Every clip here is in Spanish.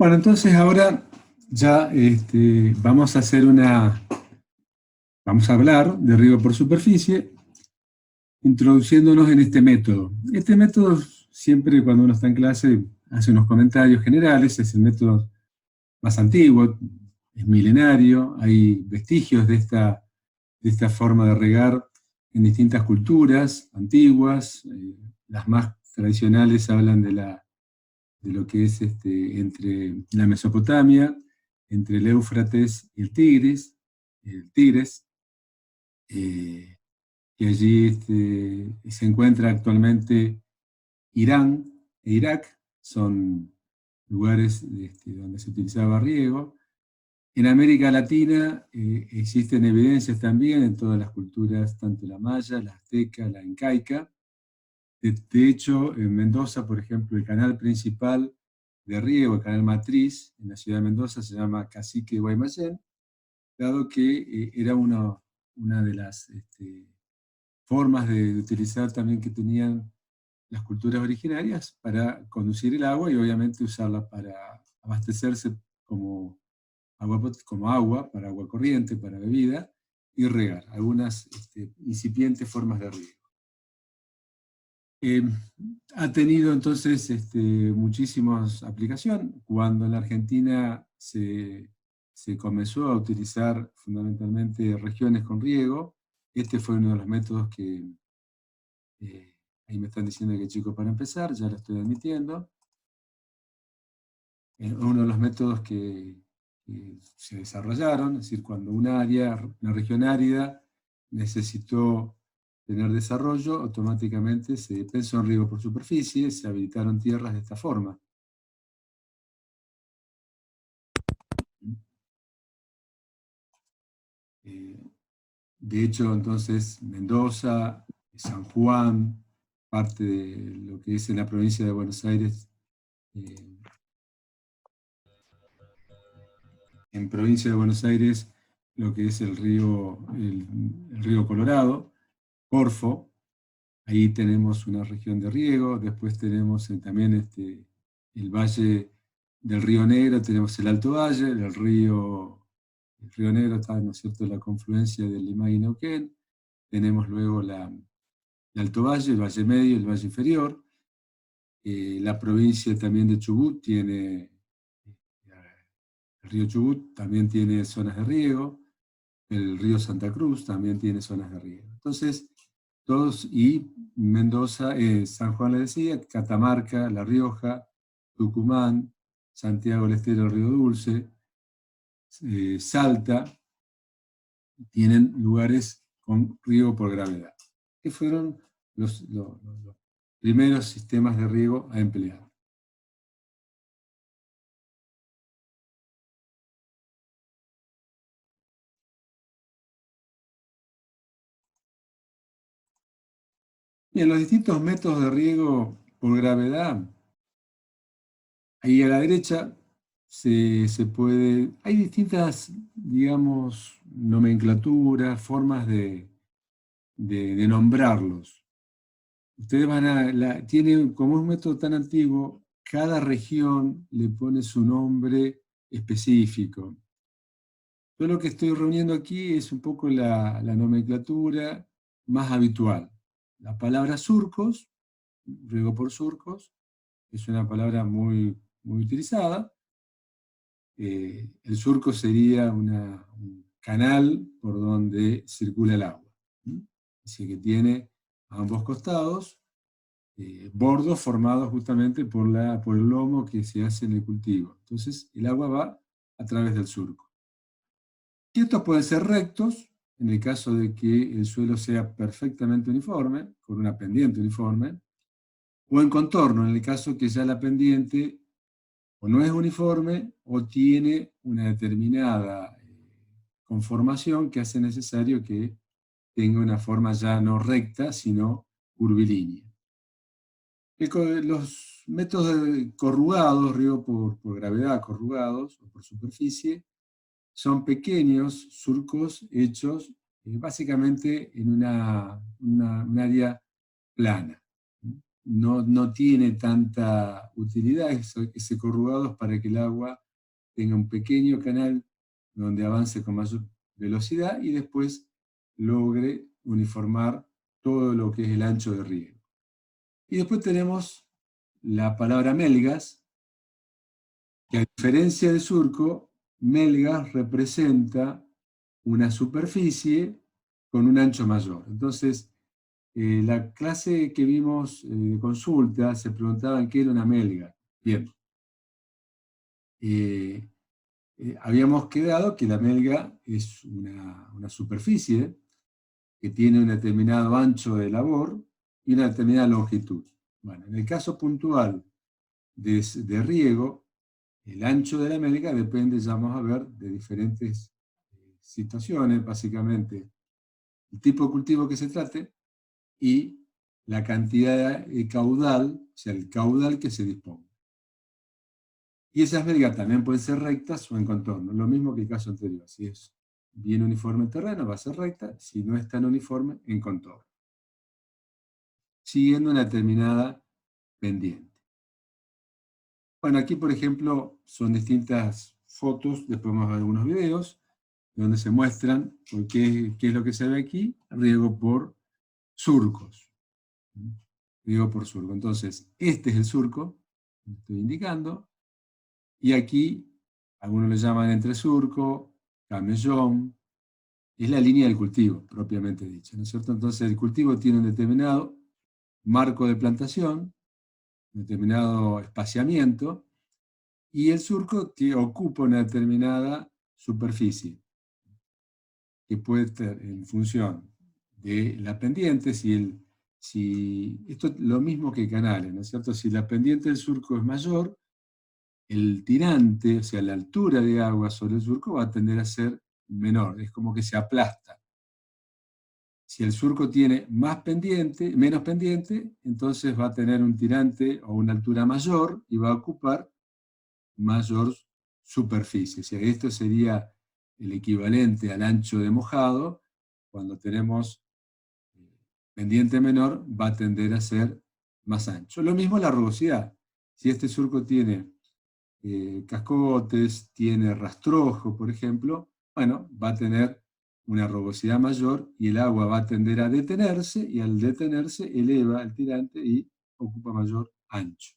Bueno, entonces ahora ya vamos a vamos a hablar de riego por superficie, introduciéndonos en este método. Este método, siempre cuando uno está en clase, hace unos comentarios generales, es el método más antiguo, es milenario, hay vestigios de esta forma de regar en distintas culturas antiguas. Las más tradicionales hablan de lo que es entre la Mesopotamia, entre el Éufrates y el Tigris, eh, que allí se encuentra actualmente Irán e Irak, son lugares donde se utilizaba riego. En América Latina existen evidencias también en todas las culturas, tanto la maya, la azteca, la incaica. De hecho, en Mendoza, por ejemplo, el canal principal de riego, el canal matriz, en la ciudad de Mendoza, se llama Cacique de Guaymallén, dado que era una de las formas de utilizar también que tenían las culturas originarias para conducir el agua y obviamente usarla para abastecerse como como agua, para agua corriente, para bebida, y regar, algunas incipientes formas de riego. Eh, ha tenido entonces muchísimas aplicaciones. Cuando en la Argentina se comenzó a utilizar fundamentalmente regiones con riego, este fue uno de los métodos que, ahí me están diciendo que chico para empezar, ya lo estoy admitiendo, uno de los métodos que se desarrollaron, es decir, cuando una una región árida necesitó tener desarrollo, automáticamente se pensó en riego por superficie, se habilitaron tierras de esta forma. De hecho, entonces, Mendoza, San Juan, parte de lo que es en la provincia de Buenos Aires, eh, en provincia de Buenos Aires, lo que es el río Colorado, Corfo, ahí tenemos una región de riego, después tenemos también el valle del Río Negro, tenemos el Alto Valle, el río Negro está, ¿no es cierto?, la confluencia del Limay y Neuquén, tenemos luego el Alto Valle, el Valle Medio, el Valle Inferior, la provincia también de Chubut tiene, el río Chubut también tiene zonas de riego, el río Santa Cruz también tiene zonas de riego. Entonces, todos, y Mendoza, San Juan le decía, Catamarca, La Rioja, Tucumán, Santiago del Estero, Río Dulce, Salta, tienen lugares con riego por gravedad, que fueron los primeros sistemas de riego a emplear. Bien, los distintos métodos de riego por gravedad, ahí a la derecha se puede, hay distintas, digamos, nomenclaturas, formas de nombrarlos. Ustedes tiene, como es un método tan antiguo, cada región le pone su nombre específico. Yo lo que estoy reuniendo aquí es un poco la nomenclatura más habitual. La palabra surcos, riego por surcos, es una palabra muy utilizada. El surco sería un canal por donde circula el agua. Así que tiene a ambos costados bordos formados justamente por el lomo que se hace en el cultivo. Entonces el agua va a través del surco. Y estos pueden ser rectos, en el caso de que el suelo sea perfectamente uniforme, con una pendiente uniforme, o en contorno, en el caso que ya la pendiente o no es uniforme o tiene una determinada conformación que hace necesario que tenga una forma ya no recta, sino curvilínea. Los métodos corrugados, riego por gravedad, corrugados o por superficie, son pequeños surcos hechos básicamente en un área plana. no tiene tanta utilidad. Ese corrugado es para que el agua tenga un pequeño canal donde avance con mayor velocidad y después logre uniformar todo lo que es el ancho de riego. Y después tenemos la palabra melgas, que a diferencia de surco, melgas representa una superficie con un ancho mayor. Entonces, la clase que vimos de consulta se preguntaban qué era una melga. Bien. Habíamos quedado que la melga es una superficie que tiene un determinado ancho de labor y una determinada longitud. Bueno, en el caso puntual de riego, el ancho de la melga depende, ya vamos a ver, de diferentes situaciones, básicamente el tipo de cultivo que se trate y la cantidad de caudal, o sea, el caudal que se disponga. Y esas melgas también pueden ser rectas o en contorno, lo mismo que el caso anterior. Si es bien uniforme el terreno, va a ser recta; si no es tan uniforme, en contorno, siguiendo una determinada pendiente. Bueno, aquí por ejemplo son distintas fotos, después vamos a ver algunos videos, donde se muestran qué es lo que se ve aquí: riego por surcos. Riego por surco. Entonces, este es el surco, lo estoy indicando, y aquí algunos le llaman entresurco, camellón, es la línea del cultivo, propiamente dicha, ¿no es cierto? Entonces el cultivo tiene un determinado marco de plantación, un determinado espaciamiento, y el surco que ocupa una determinada superficie, que puede estar en función de la pendiente, esto es lo mismo que canales, ¿no es cierto? Si la pendiente del surco es mayor, el tirante, o sea, la altura de agua sobre el surco va a tender a ser menor, es como que se aplasta. Si el surco tiene menos pendiente, entonces va a tener un tirante o una altura mayor y va a ocupar mayor superficie. O sea, esto sería el equivalente al ancho de mojado. Cuando tenemos pendiente menor, va a tender a ser más ancho. Lo mismo la rugosidad. Si este surco tiene cascotes, tiene rastrojo, por ejemplo, bueno, va a tener una rugosidad mayor y el agua va a tender a detenerse, y al detenerse eleva el tirante y ocupa mayor ancho.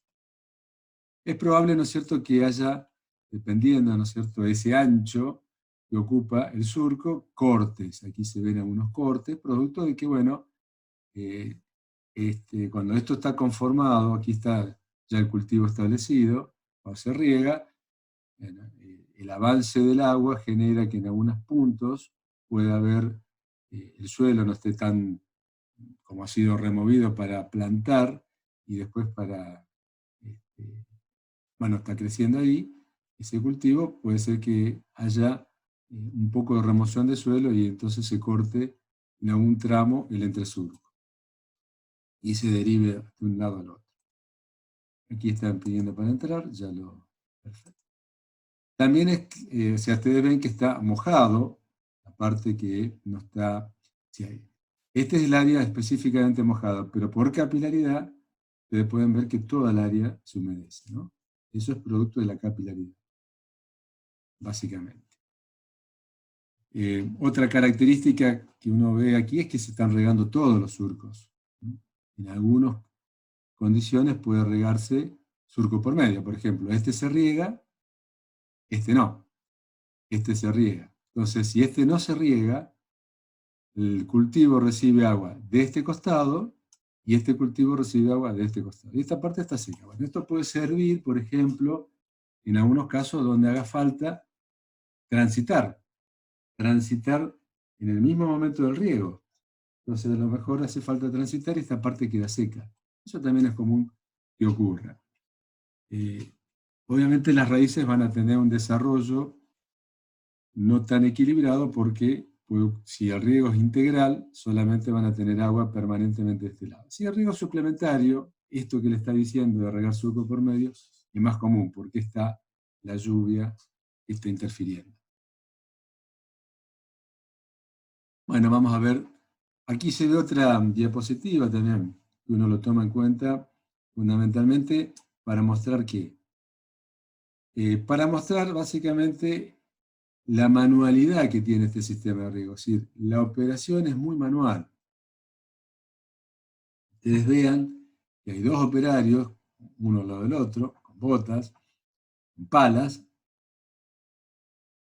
Es probable, ¿no es cierto?, que haya, dependiendo, ¿no es cierto?, de ese ancho que ocupa el surco, cortes. Aquí se ven algunos cortes, producto de que, bueno, cuando esto está conformado, aquí está ya el cultivo establecido, o se riega, el avance del agua genera que en algunos puntos pueda haber, el suelo no esté tan, como ha sido removido para plantar, y después bueno, está creciendo ahí, ese cultivo, puede ser que haya un poco de remoción de suelo y entonces se corte en algún tramo el entresurco y se derive de un lado al otro. Aquí están pidiendo para entrar, ya lo... Perfecto. También o sea, ustedes ven que está mojado, la parte que no está... Este es el área específicamente mojada, pero por capilaridad, ustedes pueden ver que toda el área se humedece, ¿no? Eso es producto de la capilaridad, básicamente. Otra característica que uno ve aquí es que se están regando todos los surcos, ¿no? En algunas condiciones puede regarse surco por medio. Por ejemplo, este se riega, este no. Este se riega. Entonces, si este no se riega, el cultivo recibe agua de este costado y este cultivo recibe agua de este costado. Y esta parte está seca. Bueno, esto puede servir, por ejemplo, en algunos casos donde haga falta transitar en el mismo momento del riego. Entonces, a lo mejor hace falta transitar y esta parte queda seca. Eso también es común que ocurra. Obviamente las raíces van a tener un desarrollo no tan equilibrado porque si el riego es integral, solamente van a tener agua permanentemente de este lado. Si el riego es suplementario, esto que le está diciendo de regar surco por medio, es más común porque está la lluvia que está interfiriendo. Bueno, vamos a ver. Aquí se ve otra diapositiva también, que uno lo toma en cuenta fundamentalmente para mostrar qué. Para mostrar básicamente la manualidad que tiene este sistema de riego. Es decir, la operación es muy manual. Ustedes vean que hay dos operarios, uno al lado del otro, con botas, con palas,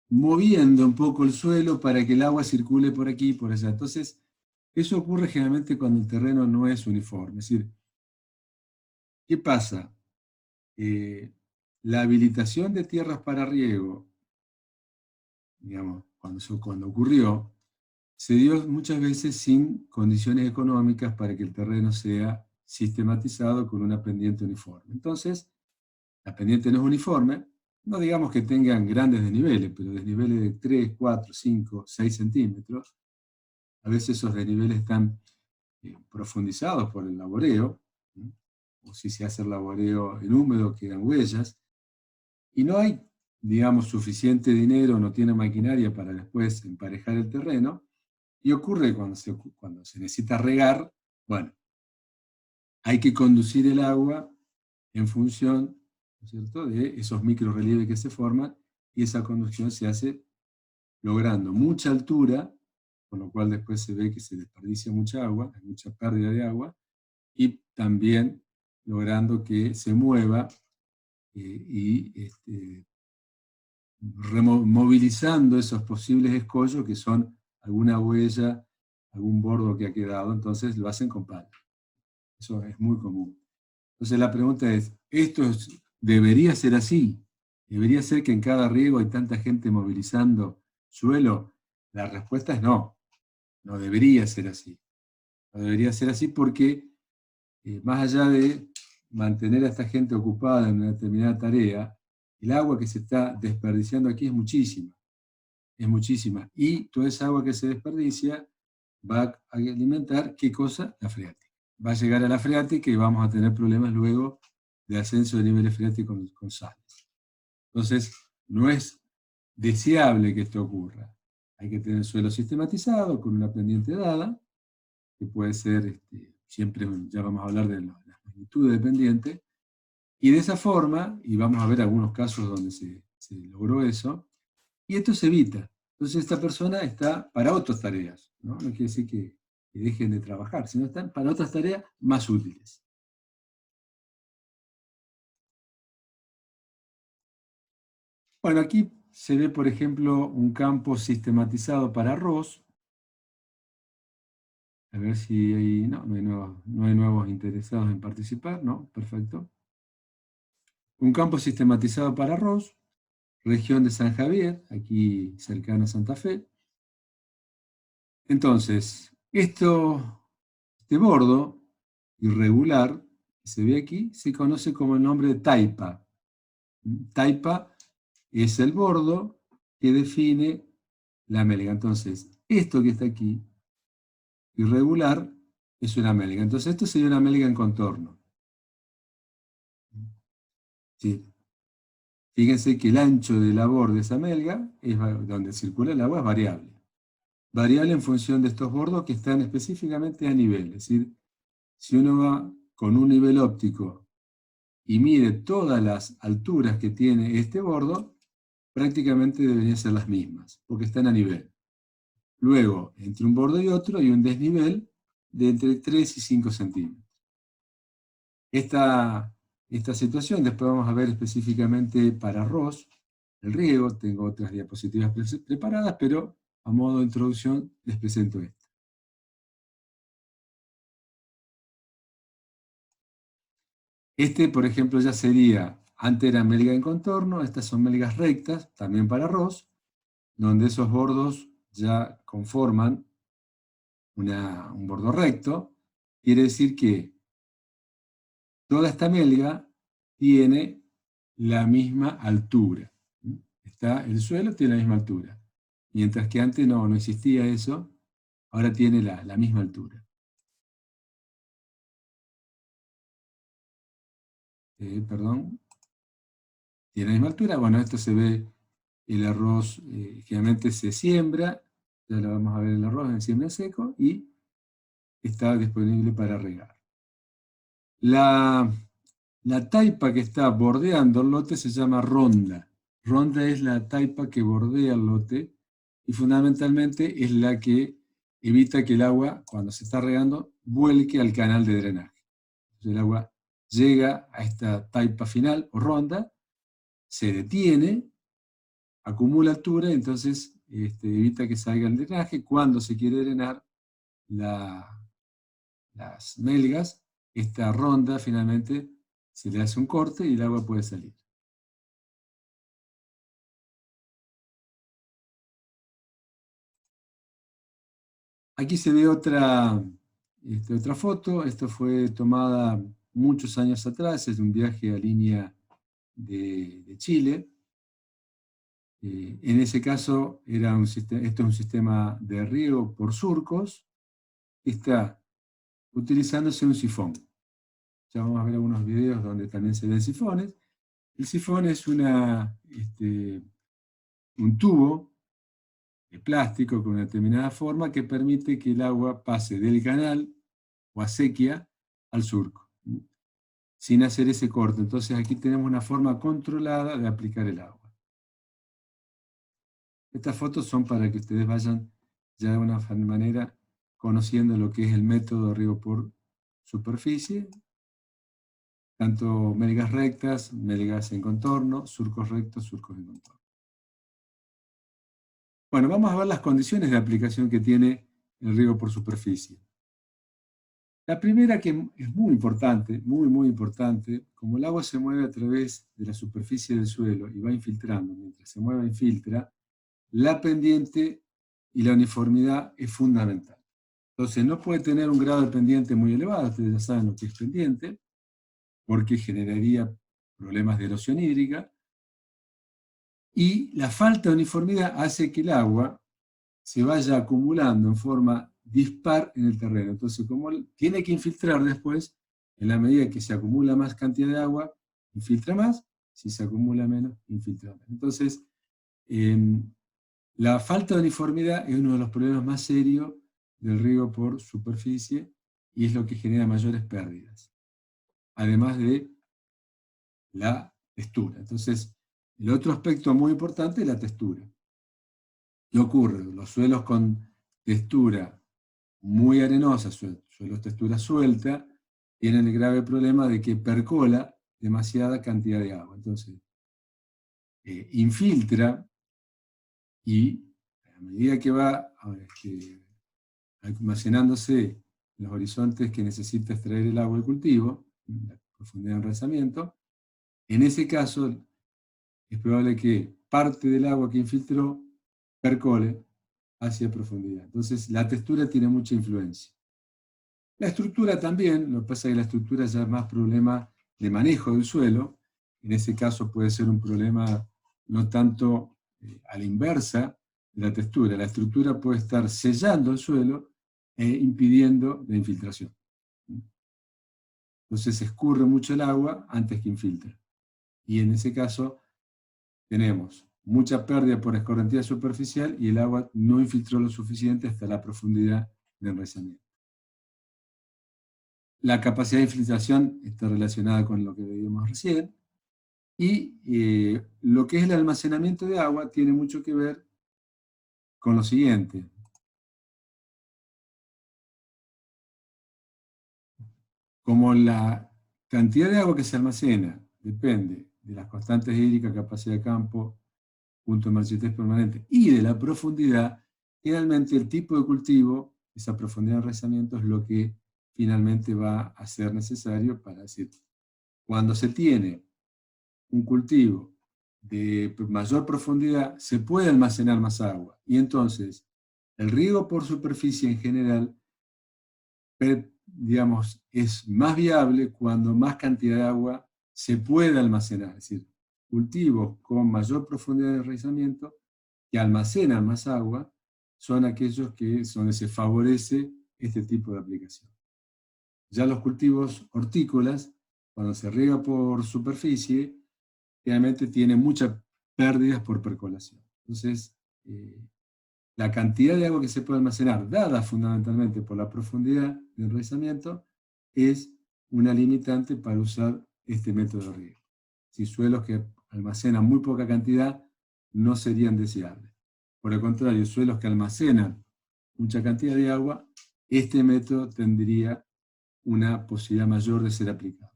moviendo un poco el suelo para que el agua circule por aquí y por allá. Entonces, eso ocurre generalmente cuando el terreno no es uniforme. Es decir, ¿qué pasa? La habilitación de tierras para riego, digamos, cuando ocurrió, se dio muchas veces sin condiciones económicas para que el terreno sea sistematizado con una pendiente uniforme. Entonces, la pendiente no es uniforme, no digamos que tengan grandes desniveles, pero desniveles de 3, 4, 5, 6 centímetros. A veces esos desniveles están profundizados por el laboreo, ¿sí? O si se hace el laboreo en húmedo, quedan huellas, y no hay, digamos, suficiente dinero, no tiene maquinaria para después emparejar el terreno, y ocurre cuando se necesita regar, bueno, hay que conducir el agua en función, ¿no es cierto?, de esos microrelieves que se forman, y esa conducción se hace logrando mucha altura, con lo cual después se ve que se desperdicia mucha agua, hay mucha pérdida de agua, y también logrando que se mueva movilizando esos posibles escollos que son alguna huella, algún bordo que ha quedado, entonces lo hacen con pala. Eso es muy común. Entonces la pregunta es, ¿debería ser así? ¿Debería ser que en cada riego hay tanta gente movilizando suelo? La respuesta es no, no debería ser así. No debería ser así porque más allá de mantener a esta gente ocupada en una determinada tarea, el agua que se está desperdiciando aquí es muchísima. Y toda esa agua que se desperdicia va a alimentar, ¿qué cosa? La freática. Va a llegar a la freática y vamos a tener problemas luego de ascenso de niveles freáticos con sales. Entonces, no es deseable que esto ocurra. Hay que tener suelo sistematizado con una pendiente dada, que puede ser, siempre ya vamos a hablar de las magnitudes de pendiente, y de esa forma, y vamos a ver algunos casos donde se logró eso, y esto se evita. Entonces esta persona está para otras tareas, ¿no? No quiere decir que dejen de trabajar, sino están para otras tareas más útiles. Bueno, aquí se ve, por ejemplo, un campo sistematizado para arroz. A ver si hay... No, no hay nuevos interesados en participar, ¿no? Perfecto. Un campo sistematizado para arroz, región de San Javier, aquí cercana a Santa Fe. Entonces, este bordo irregular que se ve aquí se conoce como el nombre de taipa. Taipa es el bordo que define la melga. Entonces, esto que está aquí, irregular, es una melga. Entonces, esto sería una melga en contorno. Sí. Fíjense que el ancho de labor de esa melga, donde circula el agua, es variable. Variable en función de estos bordos que están específicamente a nivel. Es decir, si uno va con un nivel óptico y mide todas las alturas que tiene este bordo, prácticamente deberían ser las mismas, porque están a nivel. Luego, entre un bordo y otro hay un desnivel de entre 3 y 5 centímetros. Esta situación después vamos a ver específicamente para arroz, el riego. Tengo otras diapositivas preparadas, pero a modo de introducción les presento esto. Por ejemplo, ya sería, antes era melga en contorno, estas son melgas rectas, también para arroz, donde esos bordos ya conforman un bordo recto. Quiere decir que toda esta melga tiene la misma altura. El suelo tiene la misma altura. Mientras que antes no existía eso, ahora tiene la misma altura. Perdón. Tiene la misma altura. Bueno, esto se ve, el arroz generalmente se siembra, ya lo vamos a ver el arroz en siembra seco, y está disponible para regar. La taipa que está bordeando el lote se llama ronda. Ronda es la taipa que bordea el lote y fundamentalmente es la que evita que el agua, cuando se está regando, vuelque al canal de drenaje. Entonces el agua llega a esta taipa final o ronda, se detiene, acumula altura y entonces evita que salga el drenaje. Cuando se quiere drenar las melgas, esta ronda finalmente se le hace un corte y el agua puede salir. Aquí se ve otra foto. Esto fue tomada muchos años atrás, es de un viaje a línea de Chile. En ese caso, esto es un sistema de riego por surcos. Está utilizándose un sifón. Ya vamos a ver algunos videos donde también se ven sifones. El sifón es un tubo de plástico con una determinada forma que permite que el agua pase del canal o acequia al surco, sin hacer ese corte. Entonces aquí tenemos una forma controlada de aplicar el agua. Estas fotos son para que ustedes vayan ya de una manera conociendo lo que es el método de riego por superficie, tanto melgas rectas, melgas en contorno, surcos rectos, surcos en contorno. Bueno, vamos a ver las condiciones de aplicación que tiene el riego por superficie. La primera, que es muy importante, muy importante, como el agua se mueve a través de la superficie del suelo y va infiltrando, mientras se mueve infiltra, la pendiente y la uniformidad es fundamental. Entonces no puede tener un grado de pendiente muy elevado, ustedes ya saben lo que es pendiente, porque generaría problemas de erosión hídrica, y la falta de uniformidad hace que el agua se vaya acumulando en forma dispar en el terreno. Entonces, como tiene que infiltrar después, en la medida que se acumula más cantidad de agua, infiltra más; si se acumula menos, infiltra menos. Entonces, la falta de uniformidad es uno de los problemas más serios del riego por superficie y es lo que genera mayores pérdidas, además de la textura. Entonces, el otro aspecto muy importante es la textura. ¿Qué ocurre? Los suelos con textura muy arenosa, suelos textura suelta, tienen el grave problema de que percola demasiada cantidad de agua. Entonces, infiltra y a medida que va almacenándose los horizontes que necesita extraer el agua del cultivo, la profundidad de enraizamiento, en ese caso es probable que parte del agua que infiltró percole hacia profundidad. Entonces la textura tiene mucha influencia. La estructura también, lo que pasa es que la estructura ya es más problema de manejo del suelo. En ese caso puede ser un problema no tanto a la inversa de la textura. La estructura puede estar sellando el suelo e impidiendo la infiltración. Entonces escurre mucho el agua antes que infiltra. Y en ese caso tenemos mucha pérdida por escorrentía superficial y el agua no infiltró lo suficiente hasta la profundidad de enraizamiento. La capacidad de infiltración está relacionada con lo que veíamos recién, y lo que es el almacenamiento de agua tiene mucho que ver con lo siguiente. Como la cantidad de agua que se almacena depende de las constantes hídricas, capacidad de campo, punto de marchitez permanente, y de la profundidad, generalmente el tipo de cultivo, esa profundidad de enraizamiento, es lo que finalmente va a ser necesario para decir, cuando se tiene un cultivo de mayor profundidad, se puede almacenar más agua, y entonces el riego por superficie en general, digamos, es más viable cuando más cantidad de agua se puede almacenar. Es decir, cultivos con mayor profundidad de enraizamiento que almacenan más agua son aquellos donde se favorece este tipo de aplicación. Ya los cultivos hortícolas, cuando se riega por superficie, realmente tienen muchas pérdidas por percolación. Entonces, la cantidad de agua que se puede almacenar, dada fundamentalmente por la profundidad de enraizamiento, es una limitante para usar este método de riego. Si suelos que almacenan muy poca cantidad no serían deseables. Por el contrario, suelos que almacenan mucha cantidad de agua, este método tendría una posibilidad mayor de ser aplicado.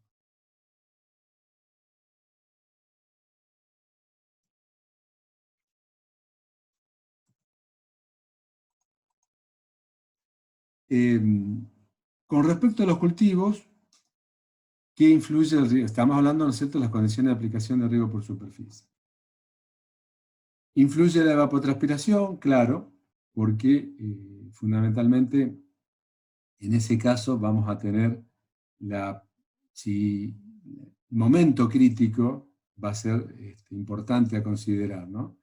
Con respecto a los cultivos, ¿qué influye el riego? Estamos hablando, ¿no es cierto?, de las condiciones de aplicación de riego por superficie. ¿Influye la evapotranspiración? Claro, porque fundamentalmente en ese caso vamos a tener si el momento crítico va a ser importante a considerar, ¿no?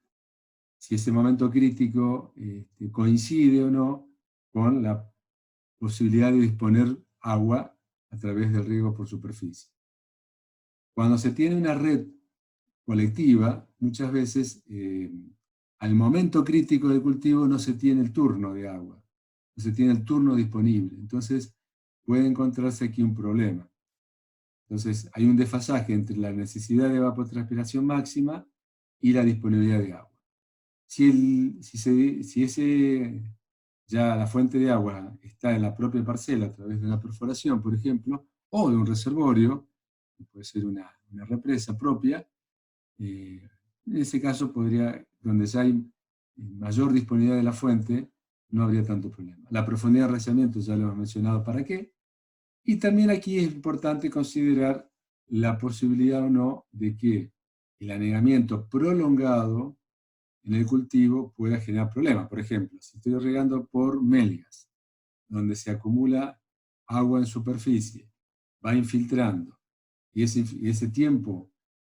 Si ese momento crítico coincide o no con la posibilidad de disponer agua a través del riego por superficie. Cuando se tiene una red colectiva, muchas veces al momento crítico del cultivo no se tiene el turno de agua, no se tiene el turno disponible. Entonces puede encontrarse aquí un problema. Entonces hay un desfasaje entre la necesidad de evapotranspiración máxima y la disponibilidad de agua. Ya la fuente de agua está en la propia parcela a través de una perforación, por ejemplo, o de un reservorio, que puede ser una represa propia, en ese caso donde ya hay mayor disponibilidad de la fuente, no habría tanto problema. La profundidad de arreciamiento ya lo hemos mencionado para qué, y también aquí es importante considerar la posibilidad o no de que el anegamiento prolongado en el cultivo pueda generar problemas. Por ejemplo, si estoy regando por melgas, donde se acumula agua en superficie, va infiltrando, y ese tiempo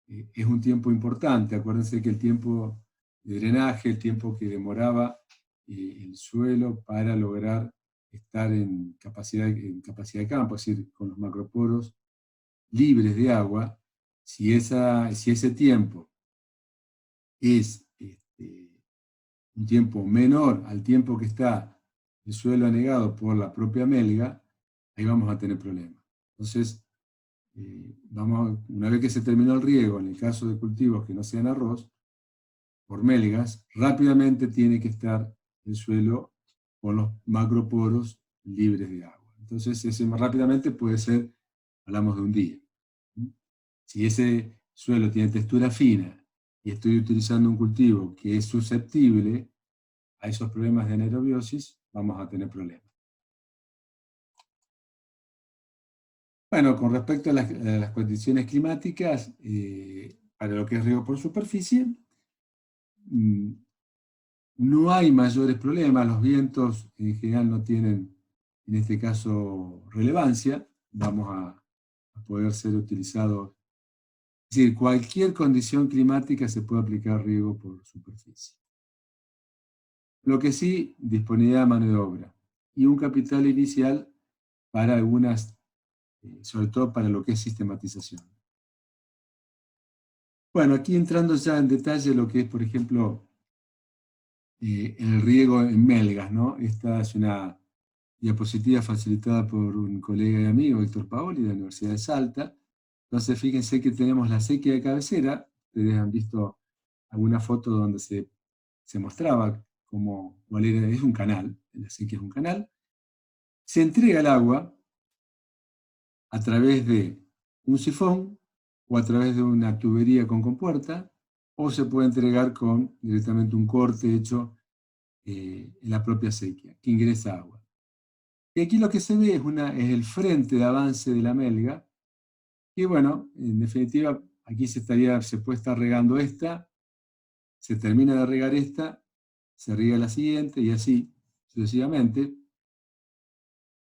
es un tiempo importante. Acuérdense que el tiempo de drenaje, el tiempo que demoraba el suelo para lograr estar en capacidad de campo, es decir, con los macroporos libres de agua, si ese tiempo es un tiempo menor al tiempo que está el suelo anegado por la propia melga, ahí vamos a tener problemas. Entonces, una vez que se terminó el riego, en el caso de cultivos que no sean arroz, por melgas, rápidamente tiene que estar el suelo con los macroporos libres de agua. Entonces, ese más rápidamente puede ser, hablamos de un día. Si ese suelo tiene textura fina y estoy utilizando un cultivo que es susceptible a esos problemas de anaerobiosis, vamos a tener problemas. Bueno, con respecto a las condiciones climáticas, para lo que es riego por superficie, no hay mayores problemas, los vientos en general no tienen, en este caso, relevancia, vamos a poder ser utilizados. Es decir, cualquier condición climática se puede aplicar riego por superficie. Lo que sí, disponibilidad de mano de obra y un capital inicial para algunas, sobre todo para lo que es sistematización. Bueno, aquí entrando ya en detalle lo que es, por ejemplo, el riego en melgas, ¿no? Esta es una diapositiva facilitada por un colega y amigo, Víctor Paoli, de la Universidad de Salta. Entonces, fíjense que tenemos la sequía de cabecera. Ustedes han visto alguna foto donde se mostraba cuál era, es un canal, la sequía es un canal. Se entrega el agua a través de un sifón o a través de una tubería con compuerta, o se puede entregar con directamente un corte hecho en la propia sequía, que ingresa agua. Y aquí lo que se ve es el frente de avance de la melga, y bueno, en definitiva, aquí se puede estar regando esta, se termina de regar esta, se riega la siguiente, y así sucesivamente.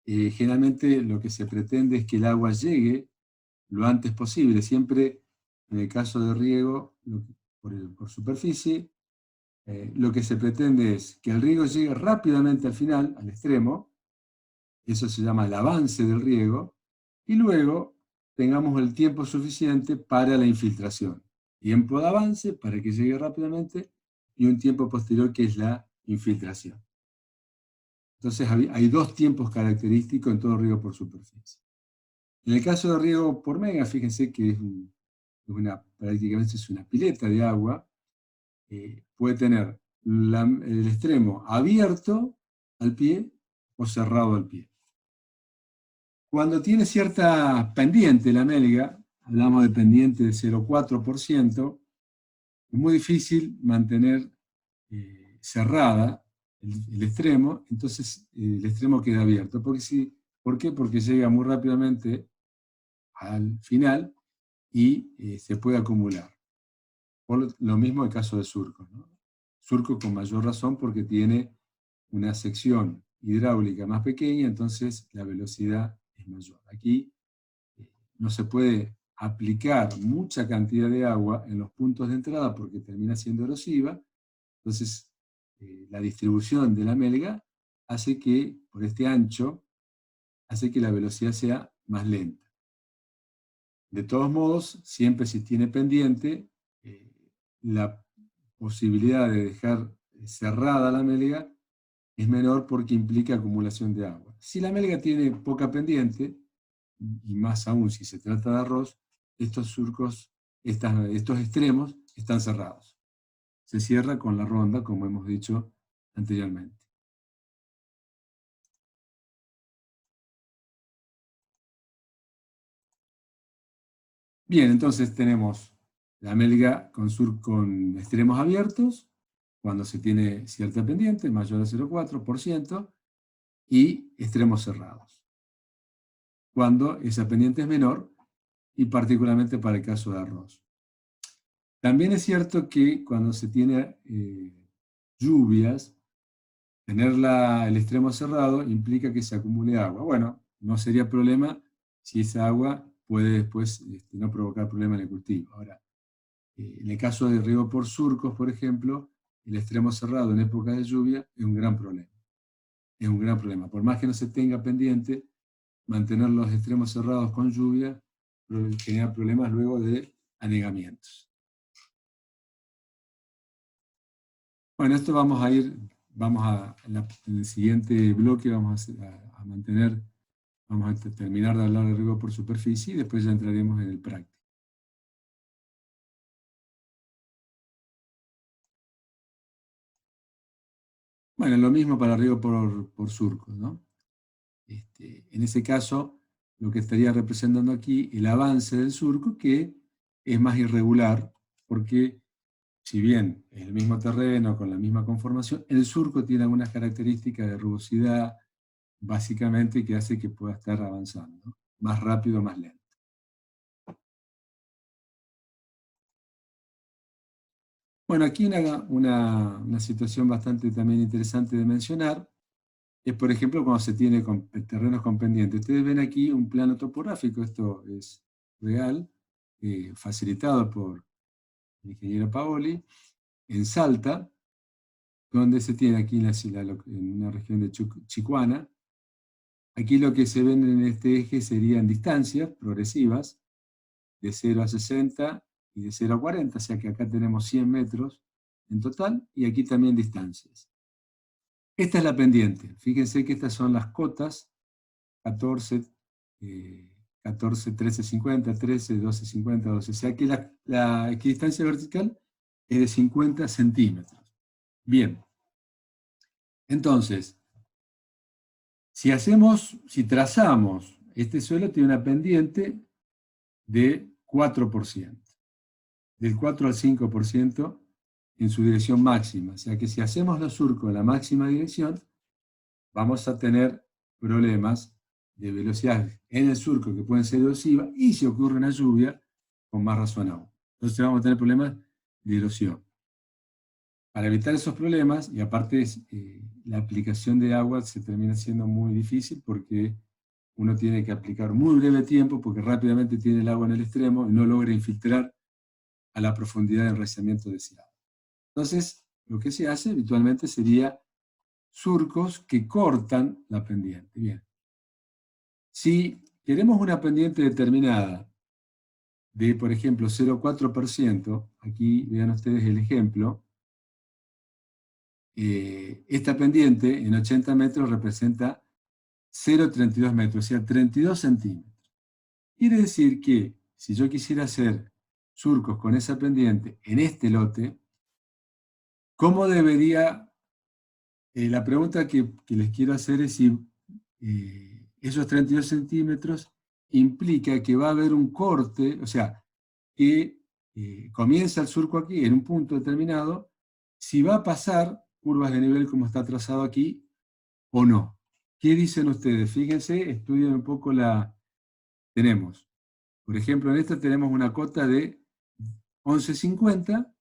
Generalmente lo que se pretende es que el agua llegue lo antes posible, siempre en el caso de riego por superficie, lo que se pretende es que el riego llegue rápidamente al final, al extremo, eso se llama el avance del riego, y luego tengamos el tiempo suficiente para la infiltración. Tiempo de avance para que llegue rápidamente y un tiempo posterior que es la infiltración. Entonces hay dos tiempos característicos en todo riego por superficie. En el caso de riego por mega, fíjense que prácticamente es una pileta de agua, puede tener el extremo abierto al pie o cerrado al pie. Cuando tiene cierta pendiente la melga, hablamos de pendiente de 0,4%, es muy difícil mantener cerrada el extremo, entonces el extremo queda abierto. ¿Por qué? Porque llega muy rápidamente al final y se puede acumular. Por lo mismo el caso de surco, ¿no? Surco con mayor razón porque tiene una sección hidráulica más pequeña, entonces la velocidad es mayor. Aquí no se puede aplicar mucha cantidad de agua en los puntos de entrada porque termina siendo erosiva, entonces la distribución de la melga hace que, por este ancho, hace que la velocidad sea más lenta. De todos modos, siempre si tiene pendiente, la posibilidad de dejar cerrada la melga es menor porque implica acumulación de agua. Si la melga tiene poca pendiente, y más aún si se trata de arroz, estos surcos, estos extremos están cerrados. Se cierra con la ronda, como hemos dicho anteriormente. Bien, entonces tenemos la melga con extremos abiertos, cuando se tiene cierta pendiente, mayor a 0,4%, y extremos cerrados, cuando esa pendiente es menor, y particularmente para el caso de arroz. También es cierto que cuando se tiene lluvias, tener el extremo cerrado implica que se acumule agua. Bueno, no sería problema si esa agua puede después no provocar problema en el cultivo. Ahora, en el caso de riego por surcos, por ejemplo, el extremo cerrado en época de lluvia es un gran problema. Es un gran problema. Por más que no se tenga pendiente, mantener los extremos cerrados con lluvia genera problemas luego de anegamientos. Bueno, esto en el siguiente bloque vamos a terminar de hablar de riego por superficie y después ya entraremos en el práctico. Bueno, lo mismo para riego por surcos, ¿no? En ese caso, lo que estaría representando aquí el avance del surco, que es más irregular, porque si bien es el mismo terreno, con la misma conformación, el surco tiene algunas características de rugosidad, básicamente, que hace que pueda estar avanzando, ¿no? Más rápido, más lento. Bueno, aquí una situación bastante también interesante de mencionar es, por ejemplo, cuando se tiene terrenos con pendiente. Ustedes ven aquí un plano topográfico, esto es real, facilitado por el ingeniero Paoli, en Salta, donde se tiene aquí en una región de Chicuana. Aquí lo que se ven en este eje serían distancias progresivas de 0 a 60 y de 0 a 40, o sea que acá tenemos 100 metros en total, y aquí también distancias. Esta es la pendiente. Fíjense que estas son las cotas, 14, 14, 13, 50, 13, 12, 50, 12. O sea que la equidistancia vertical es de 50 centímetros. Bien. Entonces, si trazamos, este suelo tiene una pendiente de 4%, del 4 al 5% en su dirección máxima. O sea que si hacemos los surcos en la máxima dirección, vamos a tener problemas de velocidad en el surco que pueden ser erosivas, y si ocurre una lluvia, con más razón aún. Entonces vamos a tener problemas de erosión. Para evitar esos problemas, y aparte la aplicación de agua se termina siendo muy difícil porque uno tiene que aplicar muy breve tiempo porque rápidamente tiene el agua en el extremo y no logra infiltrar a la profundidad de enraizamiento deseado. Entonces, lo que se hace habitualmente sería surcos que cortan la pendiente. Bien. Si queremos una pendiente determinada de, por ejemplo, 0,4%, aquí vean ustedes el ejemplo, esta pendiente en 80 metros representa 0,32 metros, o sea, 32 centímetros. Quiere decir que si yo quisiera hacer surcos con esa pendiente en este lote, ¿cómo debería? La pregunta que les quiero hacer es si esos 32 centímetros implica que va a haber un corte, o sea, que comienza el surco aquí en un punto determinado, si va a pasar curvas de nivel como está trazado aquí o no. ¿Qué dicen ustedes? Fíjense, estudien un poco la... Tenemos, por ejemplo, en esta tenemos una cota de 11,50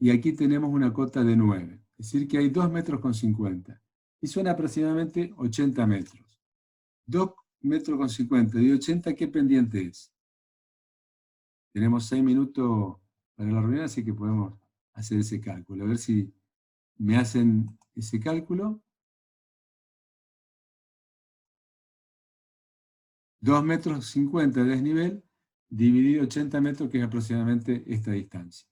y aquí tenemos una cota de 9. Es decir, que hay 2 metros con 50. Y son aproximadamente 80 metros. 2 metros con 50 y 80, ¿qué pendiente es? Tenemos 6 minutos para la reunión, así que podemos hacer ese cálculo. A ver si me hacen ese cálculo. 2 metros 50 de desnivel, dividido 80 metros, que es aproximadamente esta distancia.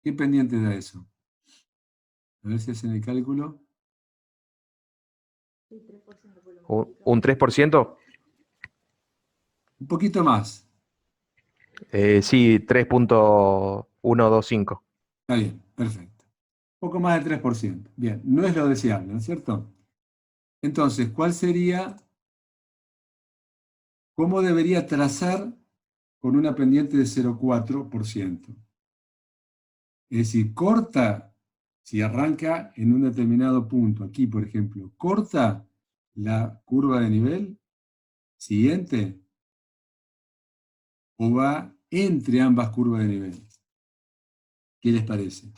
¿Qué pendiente da eso? A ver si hacen el cálculo. ¿Un 3%? Un poquito más. Sí, 3.125. Está bien, perfecto. Un poco más del 3%. Bien, no es lo deseable, ¿no es cierto? Entonces, ¿cuál sería, cómo debería trazar con una pendiente de 0,4%? Es decir, corta, si arranca en un determinado punto, aquí por ejemplo, corta la curva de nivel siguiente o va entre ambas curvas de nivel. ¿Qué les parece?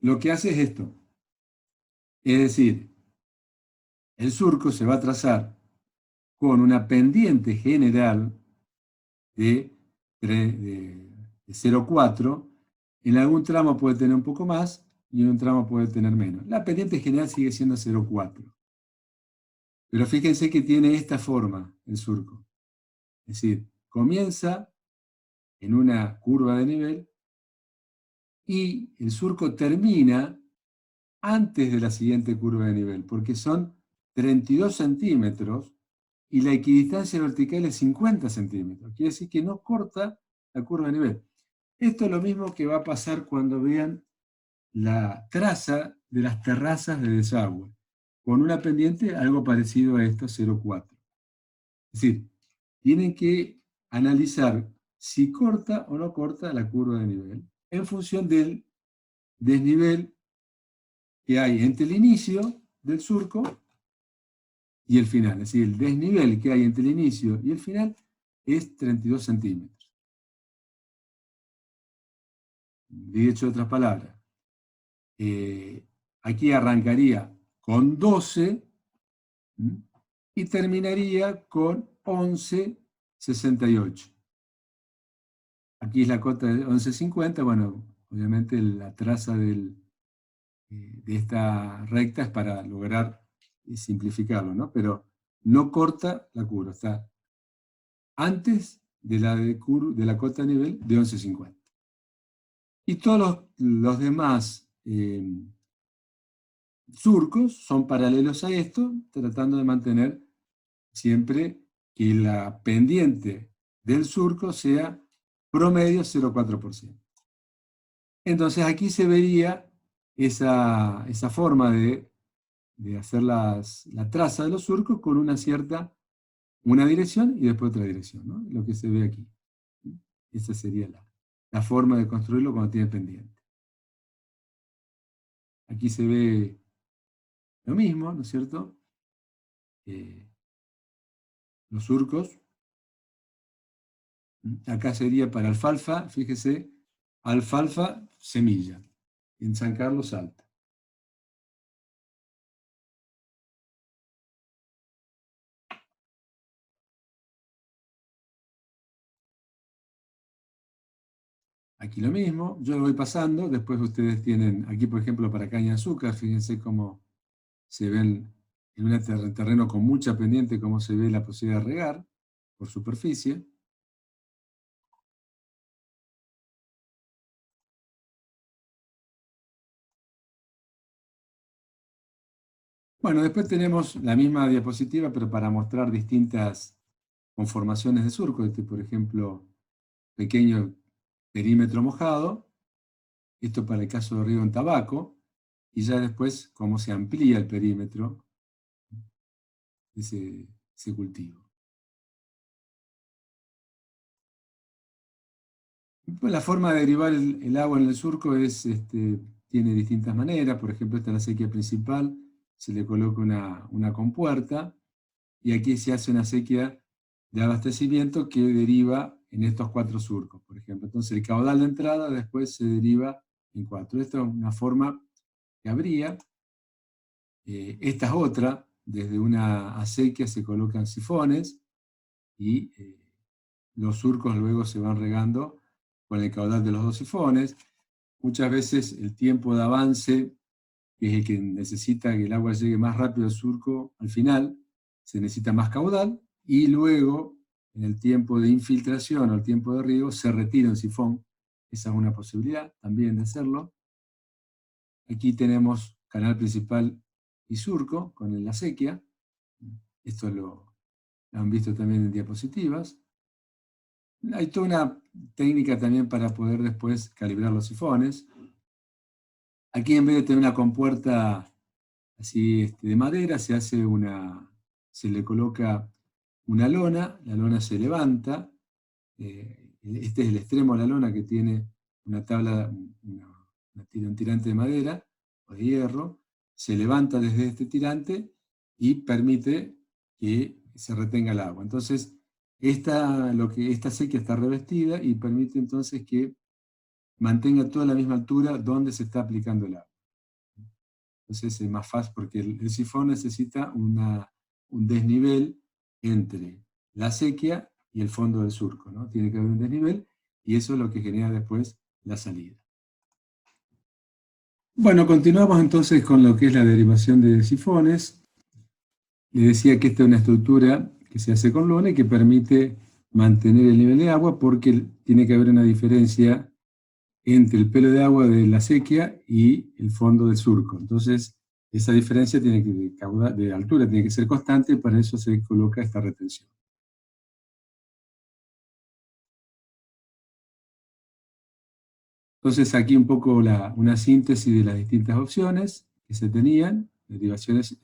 Lo que hace es esto. Es decir, el surco se va a trazar con una pendiente general de 0,4. En algún tramo puede tener un poco más y en un tramo puede tener menos. La pendiente general sigue siendo 0,4. Pero fíjense que tiene esta forma el surco. Es decir, comienza en una curva de nivel y el surco termina antes de la siguiente curva de nivel, porque son 32 centímetros y la equidistancia vertical es 50 centímetros. Quiere decir que no corta la curva de nivel. Esto es lo mismo que va a pasar cuando vean la traza de las terrazas de desagüe, con una pendiente algo parecido a esta 0,4. Es decir, tienen que analizar si corta o no corta la curva de nivel en función del desnivel que hay entre el inicio del surco y el final. Es decir, el desnivel que hay entre el inicio y el final es 32 centímetros. Dicho de otras palabras, aquí arrancaría con 12 y terminaría con 11,68. Aquí es la cota de 11,50. Bueno, obviamente la traza de esta recta es para lograr simplificarlo, ¿no? Pero no corta la curva, está antes de la cota de nivel de 11,50. Y todos los demás surcos son paralelos a esto, tratando de mantener siempre que la pendiente del surco sea promedio 0,4%. Entonces aquí se vería esa forma de hacer la traza de los surcos con una dirección y después otra dirección, ¿no? Lo que se ve aquí. Esa sería la forma de construirlo cuando tiene pendiente. Aquí se ve lo mismo, ¿no es cierto? Los surcos. Acá sería para alfalfa, fíjese, alfalfa, semilla. En San Carlos, Salta. Aquí lo mismo, yo lo voy pasando, después ustedes tienen, aquí por ejemplo para caña de azúcar, fíjense cómo se ven en un terreno con mucha pendiente, cómo se ve la posibilidad de regar por superficie. Bueno, después tenemos la misma diapositiva, pero para mostrar distintas conformaciones de surco. Por ejemplo, pequeño perímetro mojado. Esto para el caso de riego en tabaco. Y ya después cómo se amplía el perímetro de ese cultivo. Pues la forma de derivar el agua en el surco tiene distintas maneras. Por ejemplo, esta es la acequia principal, se le coloca una compuerta, y aquí se hace una acequia de abastecimiento que deriva en estos 4 surcos, por ejemplo. Entonces el caudal de entrada después se deriva en 4. Esta es una forma que habría. Esta es otra. Desde una acequia se colocan sifones y los surcos luego se van regando con el caudal de los 2 sifones. Muchas veces el tiempo de avance, que es el que necesita que el agua llegue más rápido al surco, al final se necesita más caudal, y luego en el tiempo de infiltración o el tiempo de riego se retira un sifón. Esa es una posibilidad también de hacerlo. Aquí tenemos canal principal y surco con la acequia. Esto lo han visto también en diapositivas. Hay toda una técnica también para poder después calibrar los sifones. Aquí, en vez de tener una compuerta así de madera, se le coloca una lona. La lona se levanta. Este es el extremo de la lona, que tiene una tabla, un tirante de madera o de hierro. Se levanta desde este tirante y permite que se retenga el agua. Entonces, esta sequía está revestida y permite entonces que mantenga toda la misma altura donde se está aplicando el agua. Entonces es más fácil, porque el sifón necesita un desnivel entre la acequia y el fondo del surco, ¿no? Tiene que haber un desnivel, y eso es lo que genera después la salida. Bueno, continuamos entonces con lo que es la derivación de sifones. Le decía que esta es una estructura que se hace con lona y que permite mantener el nivel de agua, porque tiene que haber una diferencia entre el pelo de agua de la acequia y el fondo del surco. Entonces, esa diferencia de altura tiene que ser constante, y para eso se coloca esta retención. Entonces, aquí un poco una síntesis de las distintas opciones que se tenían: derivaciones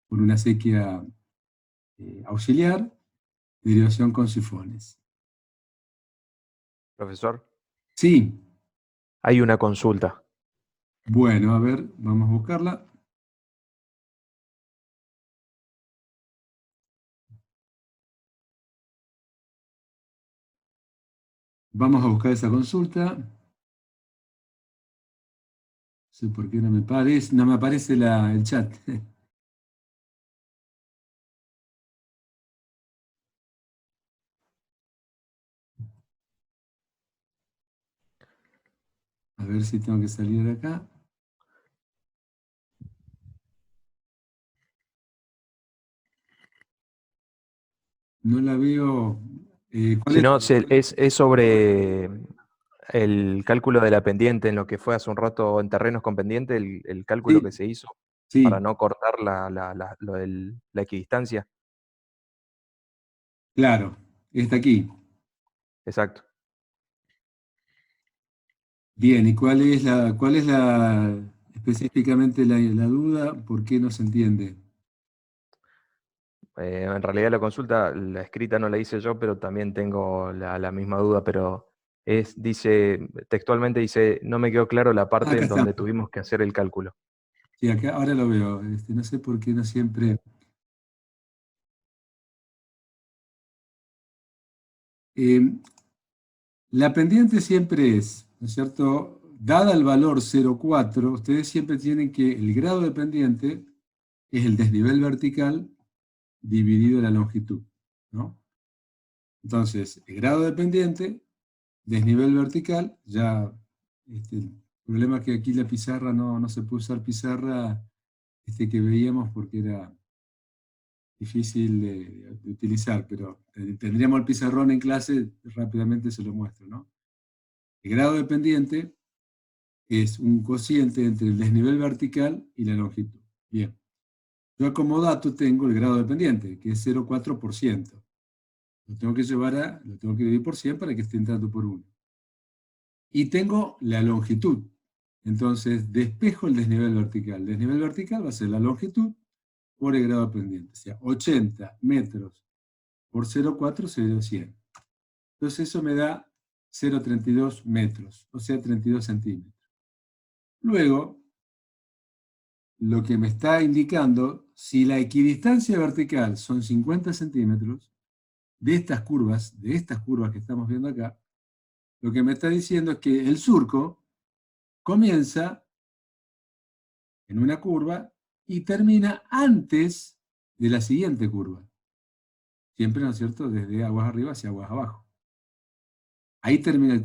por una acequia auxiliar, derivación con sifones. Profesor, Sí, hay una consulta. bueno, a ver, vamos a buscarla. Vamos a buscar esa consulta. No sé por qué no me aparece el chat. A ver si tengo que salir de acá. No la veo. ¿Cuál Si es? no, es sobre el cálculo de la pendiente, en lo que fue hace un rato en terrenos con pendiente, el cálculo Sí, que se hizo para sí, no cortar la equidistancia. claro. Está aquí. Exacto. Bien, ¿y cuál es específicamente la duda? ¿Por qué no se entiende? En realidad la consulta, la escrita no la hice yo, pero también tengo la misma duda, pero textualmente dice, no me quedó claro la Ah, parte acá en está. donde tuvimos que hacer el cálculo. Sí, acá ahora lo veo. No sé por qué no siempre. Eh, la pendiente siempre es, ¿no es cierto? Dada el valor 0,4, ustedes siempre tienen que el grado de pendiente es el desnivel vertical dividido la longitud, ¿no? Entonces, el grado de pendiente, desnivel vertical, el problema es que aquí la pizarra no se puede usar pizarra que veíamos, porque era difícil de utilizar, pero tendríamos el pizarrón en clase, rápidamente se lo muestro, ¿no? El grado de pendiente es un cociente entre el desnivel vertical y la longitud. Bien. yo como dato tengo el grado de pendiente, que es 0,4%. Lo tengo que lo tengo que dividir por 100 para que esté entrando por 1. Y tengo la longitud. Entonces, despejo el desnivel vertical. El desnivel vertical va a ser la longitud por el grado de pendiente. O sea, 80 metros por 0,4 se dio 100. Entonces eso me da 0,32 metros, o sea, 32 centímetros. Luego, lo que me está indicando, si la equidistancia vertical son 50 centímetros, de estas curvas que estamos viendo acá, lo que me está diciendo es que el surco comienza en una curva y termina antes de la siguiente curva. Siempre, ¿no es cierto?, desde aguas arriba hacia aguas abajo. Ahí termina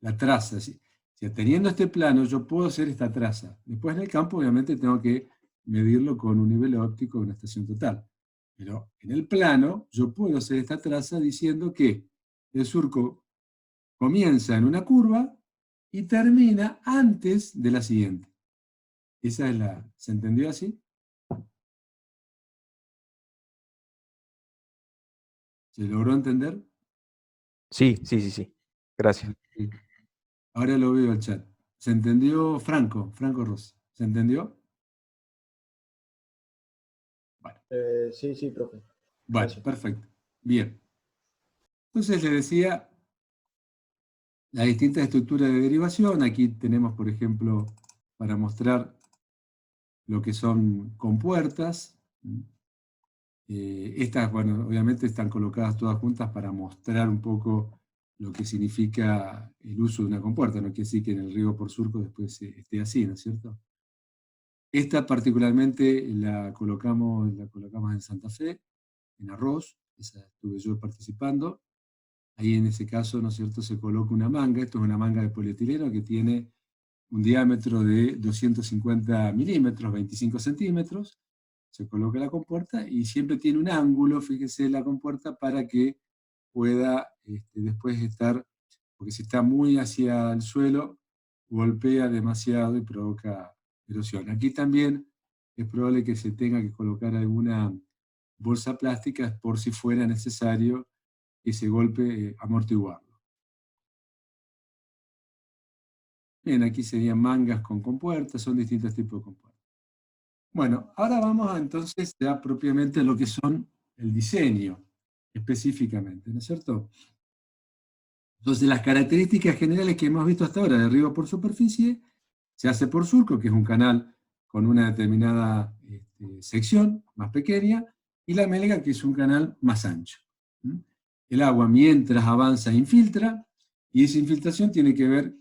la traza. ¿Sí? O sea, teniendo este plano, yo puedo hacer esta traza. Después en el campo, obviamente, tengo que medirlo con un nivel óptico de una estación total. Pero en el plano, yo puedo hacer esta traza diciendo que el surco comienza en una curva y termina antes de la siguiente. Esa es ¿se entendió así? ¿Se logró entender? Sí, sí, sí, sí. Gracias. Sí. Ahora lo veo al chat. ¿Se entendió Franco Rosa? ¿Se entendió? Bueno, Sí, sí, profe. bueno, Gracias. perfecto. Bien. Entonces le decía las distintas estructuras de derivación. Aquí tenemos, por ejemplo, para mostrar lo que son compuertas. Estas, bueno, obviamente están colocadas todas juntas para mostrar un poco lo que significa el uso de una compuerta. No quiere decir que en el riego por surco después esté así, ¿no es cierto? Esta particularmente la colocamos en Santa Fe, en Arroz, esa estuve yo participando. Ahí en ese caso, ¿no es cierto?, se coloca una manga. Esto es una manga de polietileno que tiene un diámetro de 250 milímetros, 25 centímetros. Se coloca la compuerta y siempre tiene un ángulo, fíjese, la compuerta para que pueda después estar, porque si está muy hacia el suelo, golpea demasiado y provoca erosión. Aquí también es probable que se tenga que colocar alguna bolsa plástica por si fuera necesario ese golpe amortiguarlo. Bien, aquí serían mangas con compuertas, son distintos tipos de compuertas. Bueno, ahora vamos entonces ya propiamente a lo que son el diseño, específicamente, ¿no es cierto? Entonces las características generales que hemos visto hasta ahora de riego por superficie, se hace por surco, que es un canal con una determinada sección más pequeña, y la melga, que es un canal más ancho. El agua mientras avanza infiltra, y esa infiltración tiene que ver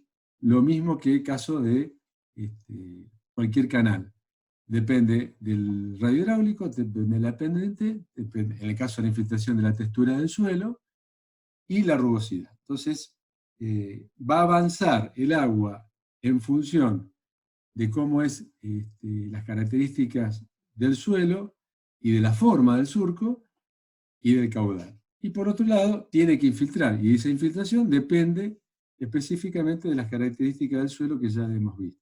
lo mismo que el caso de cualquier canal. Depende del radio hidráulico, depende de la pendiente, depende, en el caso de la infiltración, de la textura del suelo y la rugosidad. Entonces, va a avanzar el agua en función de cómo es las características del suelo y de la forma del surco y del caudal. Y por otro lado, tiene que infiltrar, y esa infiltración depende específicamente de las características del suelo que ya hemos visto.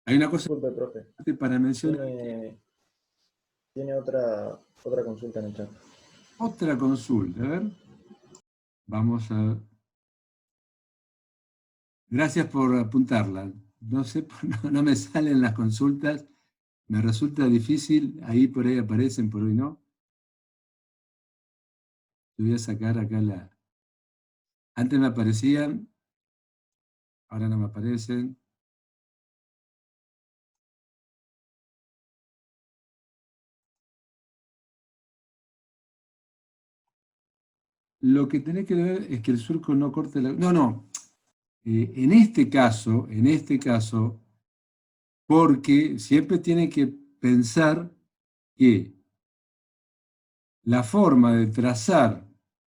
Hay una cosa Disculpe, profe. para mencionar. Tiene otra consulta en el chat. Otra consulta, a ver. Vamos a... Gracias por apuntarla. No sé, no me salen las consultas. Me resulta difícil. Ahí por ahí aparecen, por hoy no. Yo voy a sacar acá la... Antes me aparecían, ahora no me aparecen. Lo que tenés que ver es que el surco no corte la... No, no. En este caso, porque siempre tiene que pensar que la forma de trazar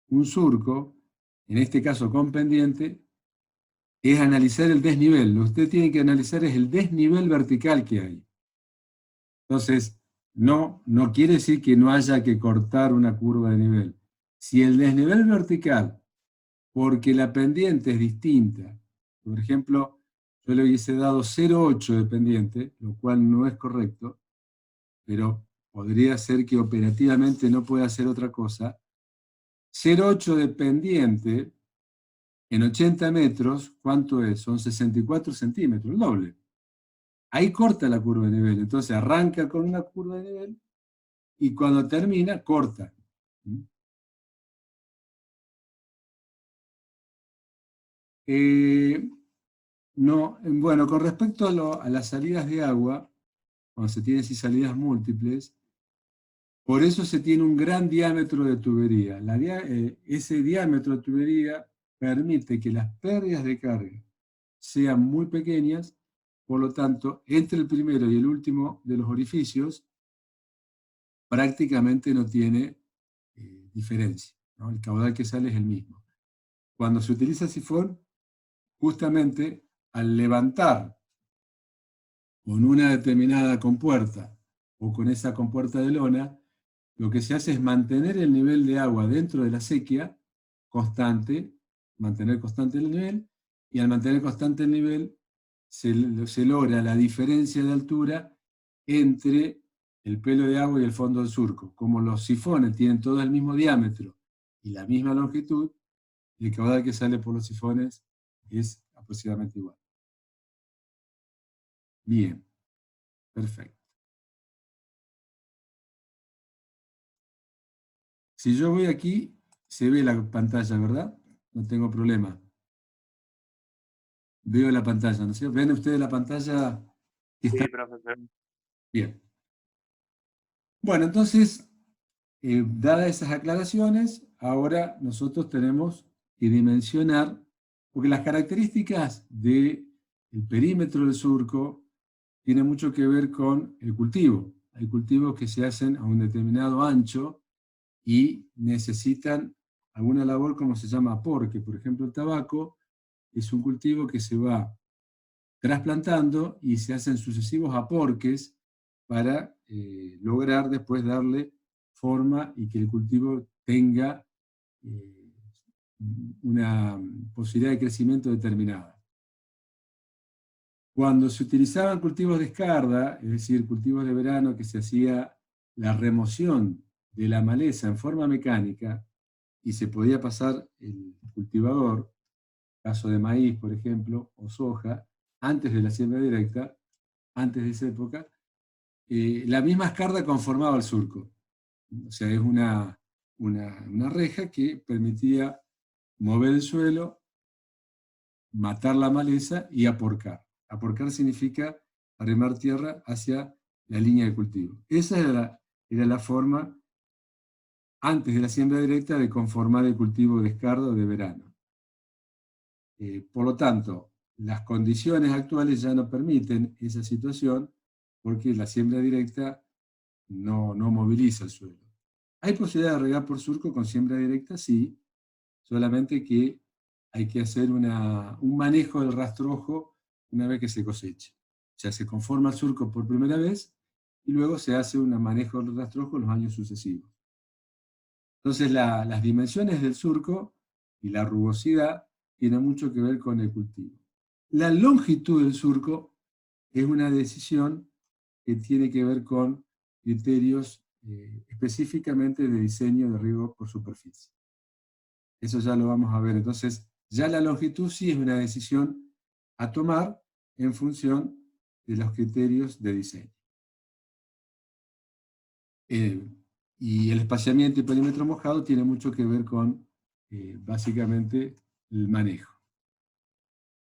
un surco, en este caso con pendiente, es analizar el desnivel. Lo que usted tiene que analizar es el desnivel vertical que hay. Entonces, no quiere decir que no haya que cortar una curva de nivel. Si el desnivel vertical, porque la pendiente es distinta, por ejemplo, yo le hubiese dado 0,8 de pendiente, lo cual no es correcto, pero podría ser que operativamente no pueda hacer otra cosa. 0,8 de pendiente en 80 metros, ¿cuánto es? Son 64 centímetros, el doble. Ahí corta la curva de nivel, entonces arranca con una curva de nivel y cuando termina, corta. No, bueno, con respecto a las salidas de agua, cuando se tienen así salidas múltiples, por eso se tiene un gran diámetro de tubería. Ese diámetro de tubería permite que las pérdidas de carga sean muy pequeñas, por lo tanto, entre el primero y el último de los orificios prácticamente no tiene diferencia, ¿no? El caudal que sale es el mismo. Cuando se utiliza sifón, justamente al levantar con una determinada compuerta o con esa compuerta de lona, lo que se hace es mantener el nivel de agua dentro de la sequía constante, mantener constante el nivel, y al mantener constante el nivel se logra la diferencia de altura entre el pelo de agua y el fondo del surco. Como los sifones tienen todo el mismo diámetro y la misma longitud, el caudal que sale por los sifones es aproximadamente igual. Bien, perfecto. Si yo voy aquí, se ve la pantalla, ¿verdad? No tengo problema. Veo la pantalla, ¿no es cierto? ¿Ven ustedes la pantalla? Sí, profesor. Bien. Bueno, entonces, dadas esas aclaraciones, ahora nosotros tenemos que dimensionar, porque las características del perímetro del surco tienen mucho que ver con el cultivo. Hay cultivos que se hacen a un determinado ancho y necesitan alguna labor como se llama aporque. Por ejemplo, el tabaco es un cultivo que se va trasplantando y se hacen sucesivos aporques para lograr después darle forma y que el cultivo tenga una posibilidad de crecimiento determinada. Cuando se utilizaban cultivos de escarda, es decir, cultivos de verano que se hacía la remoción de la maleza en forma mecánica y se podía pasar el cultivador, caso de maíz, por ejemplo, o soja, antes de la siembra directa, antes de esa época, la misma escarda conformaba el surco. O sea, es una reja que permitía mover el suelo, matar la maleza y aporcar. Aporcar significa arrimar tierra hacia la línea de cultivo. Esa era la forma, antes de la siembra directa, de conformar el cultivo de escarda o de verano. Por lo tanto, las condiciones actuales ya no permiten esa situación porque la siembra directa no moviliza el suelo. ¿Hay posibilidad de regar por surco con siembra directa? Sí, solamente que hay que hacer un manejo del rastrojo una vez que se cosecha. O sea, se conforma el surco por primera vez y luego se hace un manejo del rastrojo en los años sucesivos. Entonces, las dimensiones del surco y la rugosidad tienen mucho que ver con el cultivo. La longitud del surco es una decisión que tiene que ver con criterios específicamente de diseño de riego por superficie. Eso ya lo vamos a ver. Entonces, ya la longitud sí es una decisión a tomar en función de los criterios de diseño. Y el espaciamiento y perímetro mojado tiene mucho que ver con, básicamente, el manejo.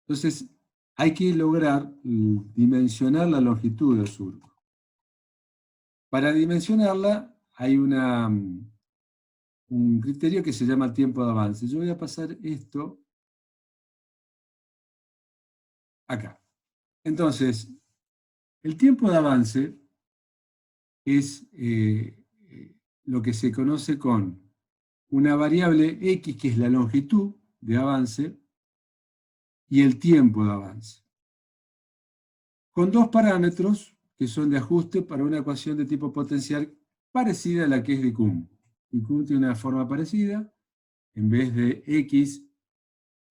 Entonces, hay que lograr dimensionar la longitud del surco. Para dimensionarla hay un criterio que se llama tiempo de avance. Yo voy a pasar esto acá. Entonces, el tiempo de avance es lo que se conoce con una variable X, que es la longitud de avance, y el tiempo de avance. Con dos parámetros que son de ajuste para una ecuación de tipo potencial parecida a la que es de Kuhn. Y Kuhn tiene una forma parecida, en vez de X,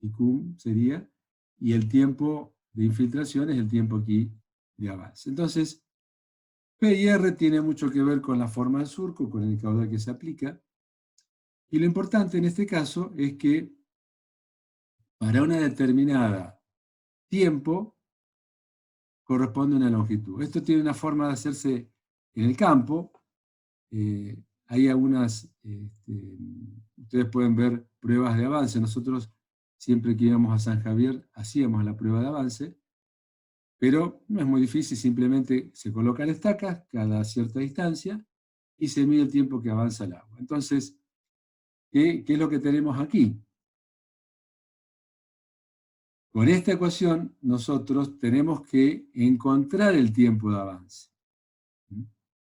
y Kuhn sería, y el tiempo de infiltración es el tiempo aquí de avance. Entonces, P y R tiene mucho que ver con la forma del surco, con el caudal que se aplica. Y lo importante en este caso es que para una determinada tiempo corresponde una longitud. Esto tiene una forma de hacerse en el campo. Hay algunas, ustedes pueden ver pruebas de avance. Nosotros siempre que íbamos a San Javier hacíamos la prueba de avance, pero no es muy difícil, simplemente se colocan estacas cada cierta distancia y se mide el tiempo que avanza el agua. Entonces, ¿qué es lo que tenemos aquí? Con esta ecuación nosotros tenemos que encontrar el tiempo de avance.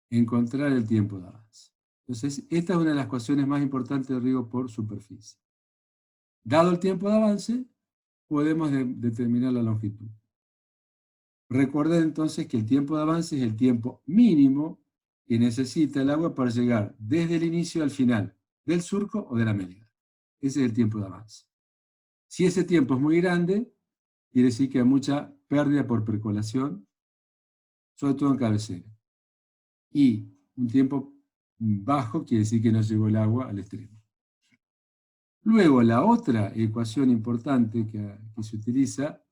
Encontrar el tiempo de avance. Entonces, esta es una de las ecuaciones más importantes de riego por superficie. Dado el tiempo de avance, podemos determinar la longitud. Recuerden entonces que el tiempo de avance es el tiempo mínimo que necesita el agua para llegar desde el inicio al final del surco o de la mélida. Ese es el tiempo de avance. Si ese tiempo es muy grande, quiere decir que hay mucha pérdida por percolación, sobre todo en cabecera. Y un tiempo bajo quiere decir que no llegó el agua al extremo. Luego, la otra ecuación importante que se utiliza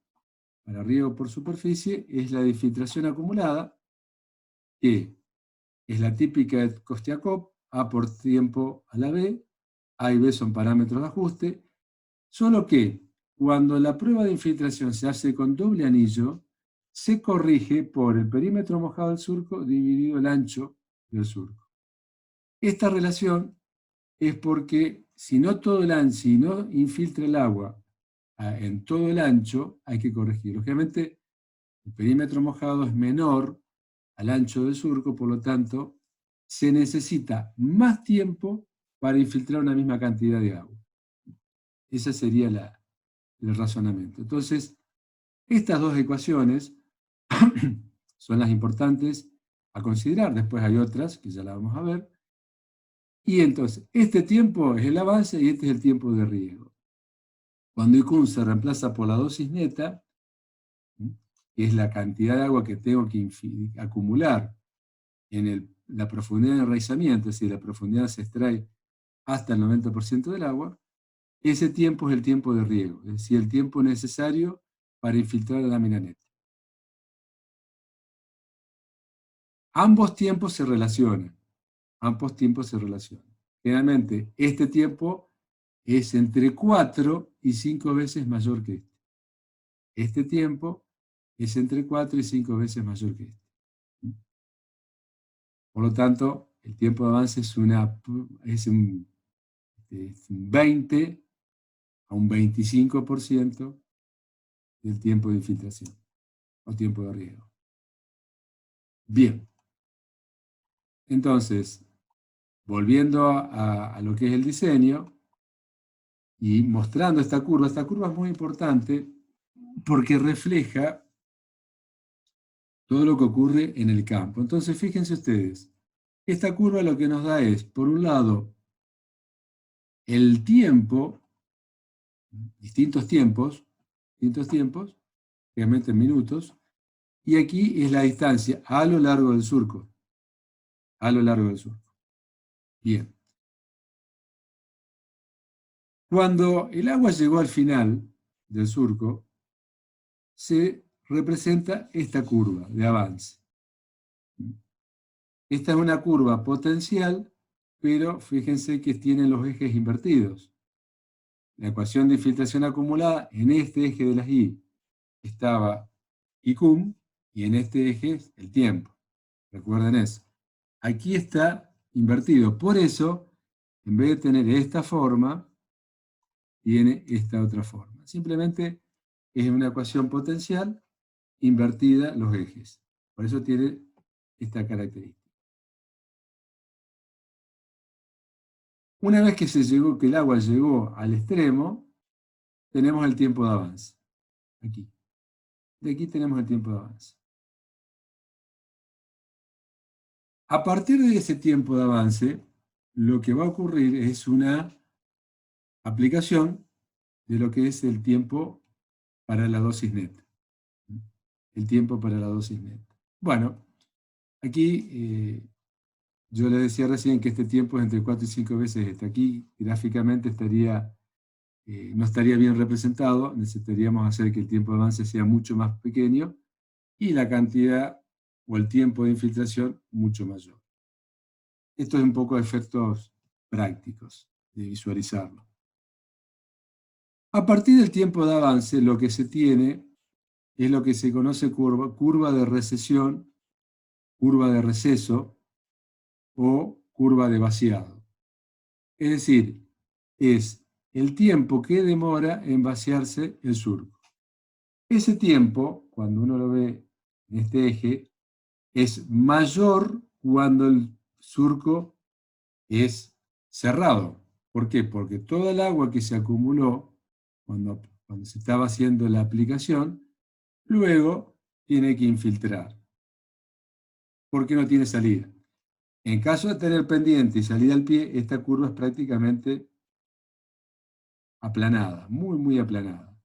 para riego por superficie es la de filtración acumulada, que es la típica de Kostiakov, A por tiempo a la B, A y B son parámetros de ajuste, solo que cuando la prueba de infiltración se hace con doble anillo, se corrige por el perímetro mojado del surco dividido el ancho del surco. Esta relación es porque si no infiltra el agua en todo el ancho, hay que corregir. Lógicamente, el perímetro mojado es menor al ancho del surco, por lo tanto, se necesita más tiempo para infiltrar una misma cantidad de agua. Ese sería el razonamiento. Entonces, estas dos ecuaciones son las importantes a considerar. Después hay otras que ya las vamos a ver. Y entonces, este tiempo es el avance y este es el tiempo de riego. Cuando IQ se reemplaza por la dosis neta, que es la cantidad de agua que tengo que acumular en la profundidad de enraizamiento, es decir, la profundidad se extrae hasta el 90% del agua, ese tiempo es el tiempo de riego, es decir, el tiempo necesario para infiltrar la lámina neta. Ambos tiempos se relacionan. Generalmente, este tiempo es entre 4 y 5 veces mayor que este. Este tiempo es entre 4 y 5 veces mayor que este. Por lo tanto, el tiempo de avance es un 20 a un 25% del tiempo de infiltración o tiempo de riego. Bien. Entonces, volviendo a lo que es el diseño y mostrando esta curva es muy importante porque refleja todo lo que ocurre en el campo. Entonces, fíjense ustedes, esta curva lo que nos da es, por un lado, el tiempo, distintos tiempos, obviamente en minutos, y aquí es la distancia a lo largo del surco. Bien. Cuando el agua llegó al final del surco, se representa esta curva de avance. Esta es una curva potencial, pero fíjense que tiene los ejes invertidos. La ecuación de infiltración acumulada, en este eje de las Y estaba IQ, y en este eje el tiempo. Recuerden eso. Aquí está invertido. Por eso, en vez de tener esta forma, tiene esta otra forma. Simplemente es una ecuación potencial invertida los ejes. Por eso tiene esta característica. Una vez que que el agua llegó al extremo, tenemos el tiempo de avance. Aquí. De aquí tenemos el tiempo de avance. A partir de ese tiempo de avance, lo que va a ocurrir es una aplicación de lo que es el tiempo para la dosis neta. el tiempo para la dosis neta. Bueno, aquí yo le decía recién que este tiempo es entre 4 y 5 veces este. Aquí gráficamente no estaría bien representado, necesitaríamos hacer que el tiempo de avance sea mucho más pequeño y la cantidad o el tiempo de infiltración mucho mayor. Esto es un poco de efectos prácticos de visualizarlo. A partir del tiempo de avance, lo que se tiene es lo que se conoce curva de recesión, curva de receso o curva de vaciado. Es decir, es el tiempo que demora en vaciarse el surco. Ese tiempo, cuando uno lo ve en este eje, es mayor cuando el surco es cerrado. ¿Por qué? Porque toda el agua que se acumuló cuando se estaba haciendo la aplicación, luego tiene que infiltrar, porque no tiene salida. En caso de tener pendiente y salida al pie, esta curva es prácticamente aplanada, muy, muy aplanada.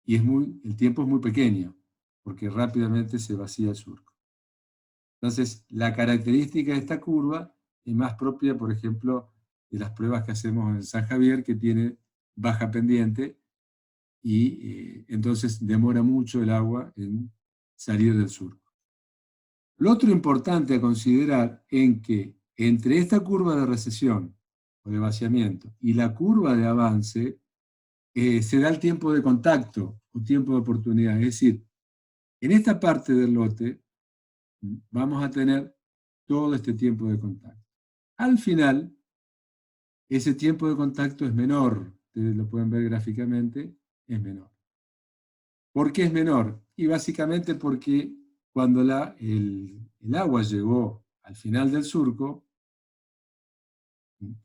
Y el tiempo es muy pequeño, porque rápidamente se vacía el surco. Entonces, la característica de esta curva es más propia, por ejemplo, de las pruebas que hacemos en San Javier, que tiene baja pendiente, y entonces demora mucho el agua en salir del surco. Lo otro importante a considerar es que entre esta curva de recesión o de vaciamiento y la curva de avance se da el tiempo de contacto o tiempo de oportunidad. Es decir, en esta parte del lote vamos a tener todo este tiempo de contacto. Al final, ese tiempo de contacto es menor. Ustedes lo pueden ver gráficamente, es menor. ¿Por qué es menor? Y básicamente porque cuando el agua llegó al final del surco,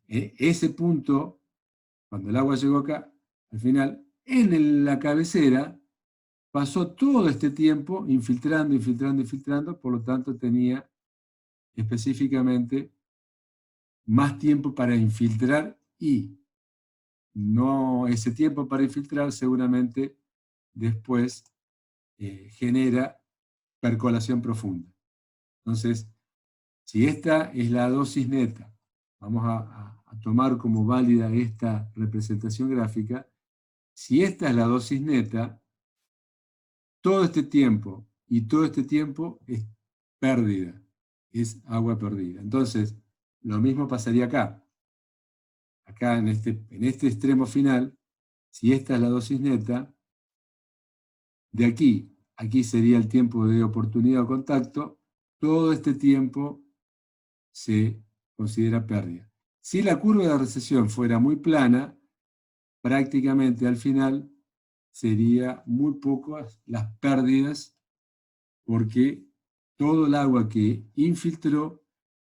ese punto, cuando el agua llegó acá, al final, en la cabecera, pasó todo este tiempo infiltrando, infiltrando, infiltrando, por lo tanto tenía específicamente más tiempo para infiltrar y no ese tiempo para infiltrar seguramente después genera percolación profunda. Entonces, si esta es la dosis neta, vamos a tomar como válida esta representación gráfica, si esta es la dosis neta, todo este tiempo y todo este tiempo es pérdida, es agua perdida. Entonces, lo mismo pasaría acá. Acá en este extremo final, si esta es la dosis neta, de aquí sería el tiempo de oportunidad o contacto, todo este tiempo se considera pérdida. Si la curva de recesión fuera muy plana, prácticamente al final sería muy pocas las pérdidas porque todo el agua que infiltró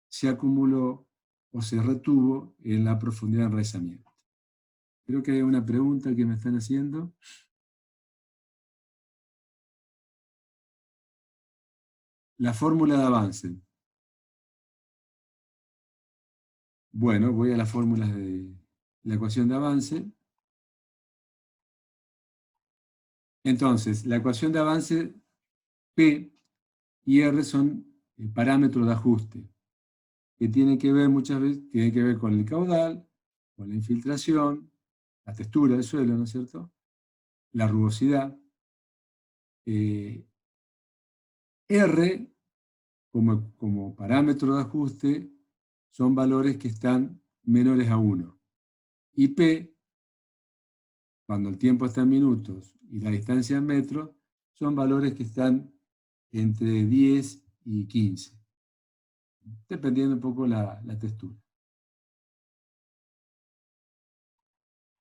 se acumuló o se retuvo en la profundidad de enraizamiento. Creo que hay una pregunta que me están haciendo. La fórmula de avance. Bueno, voy a las fórmulas de la ecuación de avance. Entonces, la ecuación de avance, P y R son parámetros de ajuste, que tienen que ver muchas veces, tienen que ver con el caudal, con la infiltración, la textura del suelo, ¿no es cierto? La rugosidad. R, como parámetro de ajuste, son valores que están menores a 1. Y P, cuando el tiempo está en minutos y la distancia en metros, son valores que están entre 10 y 15, dependiendo un poco la textura.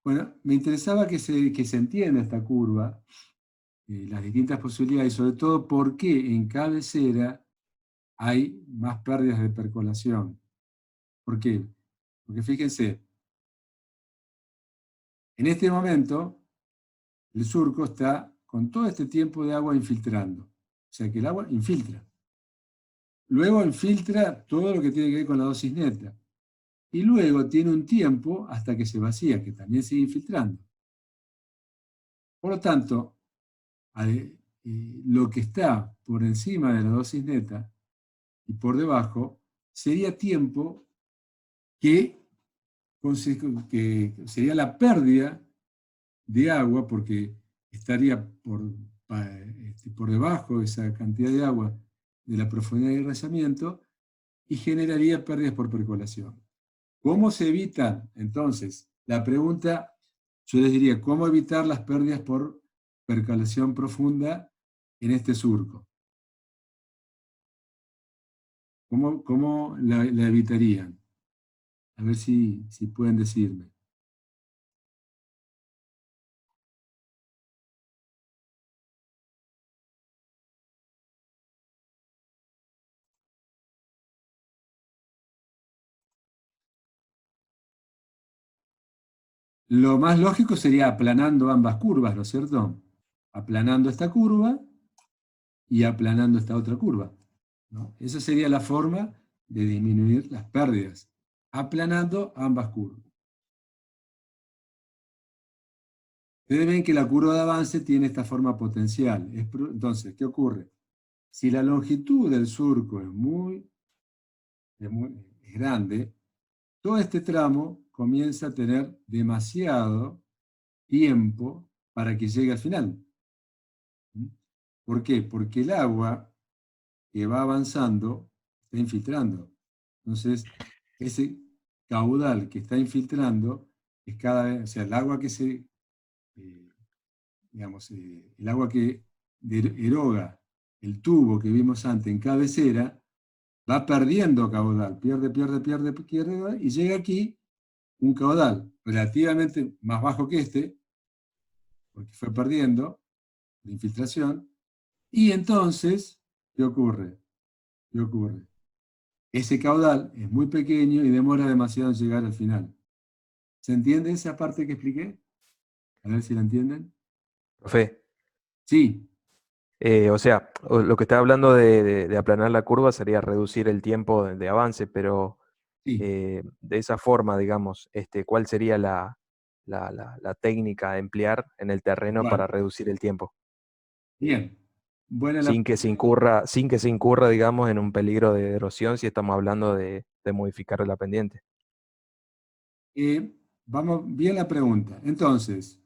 Bueno, me interesaba que se entienda esta curva, las distintas posibilidades, y sobre todo por qué en cabecera hay más pérdidas de percolación. ¿Por qué? Porque fíjense, en este momento el surco está con todo este tiempo de agua infiltrando. O sea que el agua infiltra. Luego infiltra todo lo que tiene que ver con la dosis neta. Y luego tiene un tiempo hasta que se vacía, que también sigue infiltrando. Por lo tanto, lo que está por encima de la dosis neta y por debajo sería tiempo que sería la pérdida de agua, porque estaría por debajo de esa cantidad de agua de la profundidad de enraizamiento y generaría pérdidas por percolación. ¿Cómo se evitan? Entonces, la pregunta, yo les diría, ¿cómo evitar las pérdidas por percolación profunda en este surco? ¿Cómo la evitarían? A ver si pueden decirme. Lo más lógico sería aplanando ambas curvas, ¿no es cierto? Aplanando esta curva y aplanando esta otra curva, ¿no? Esa sería la forma de disminuir las pérdidas, aplanando ambas curvas. Ustedes ven que la curva de avance tiene esta forma potencial. Entonces, ¿qué ocurre? Si la longitud del surco es grande, todo este tramo comienza a tener demasiado tiempo para que llegue al final. ¿Por qué? Porque el agua que va avanzando está infiltrando. Entonces, ese caudal que está infiltrando es cada vez, o sea, el agua que el agua que eroga el tubo que vimos antes en cabecera, va perdiendo caudal, pierde, y llega aquí un caudal relativamente más bajo que este, porque fue perdiendo la infiltración, y entonces, ¿qué ocurre? ¿Qué ocurre? Ese caudal es muy pequeño y demora demasiado en llegar al final. ¿Se entiende esa parte que expliqué? A ver si la entienden. Profe, Sí, o sea, lo que está hablando de aplanar la curva sería reducir el tiempo de avance, pero sí, de esa forma, digamos, ¿cuál sería la técnica a emplear en el terreno para igual. reducir el tiempo? Bien. Buena la Sin que se incurra, digamos, en un peligro de erosión si estamos hablando de modificar la pendiente. Vamos bien la pregunta. Entonces,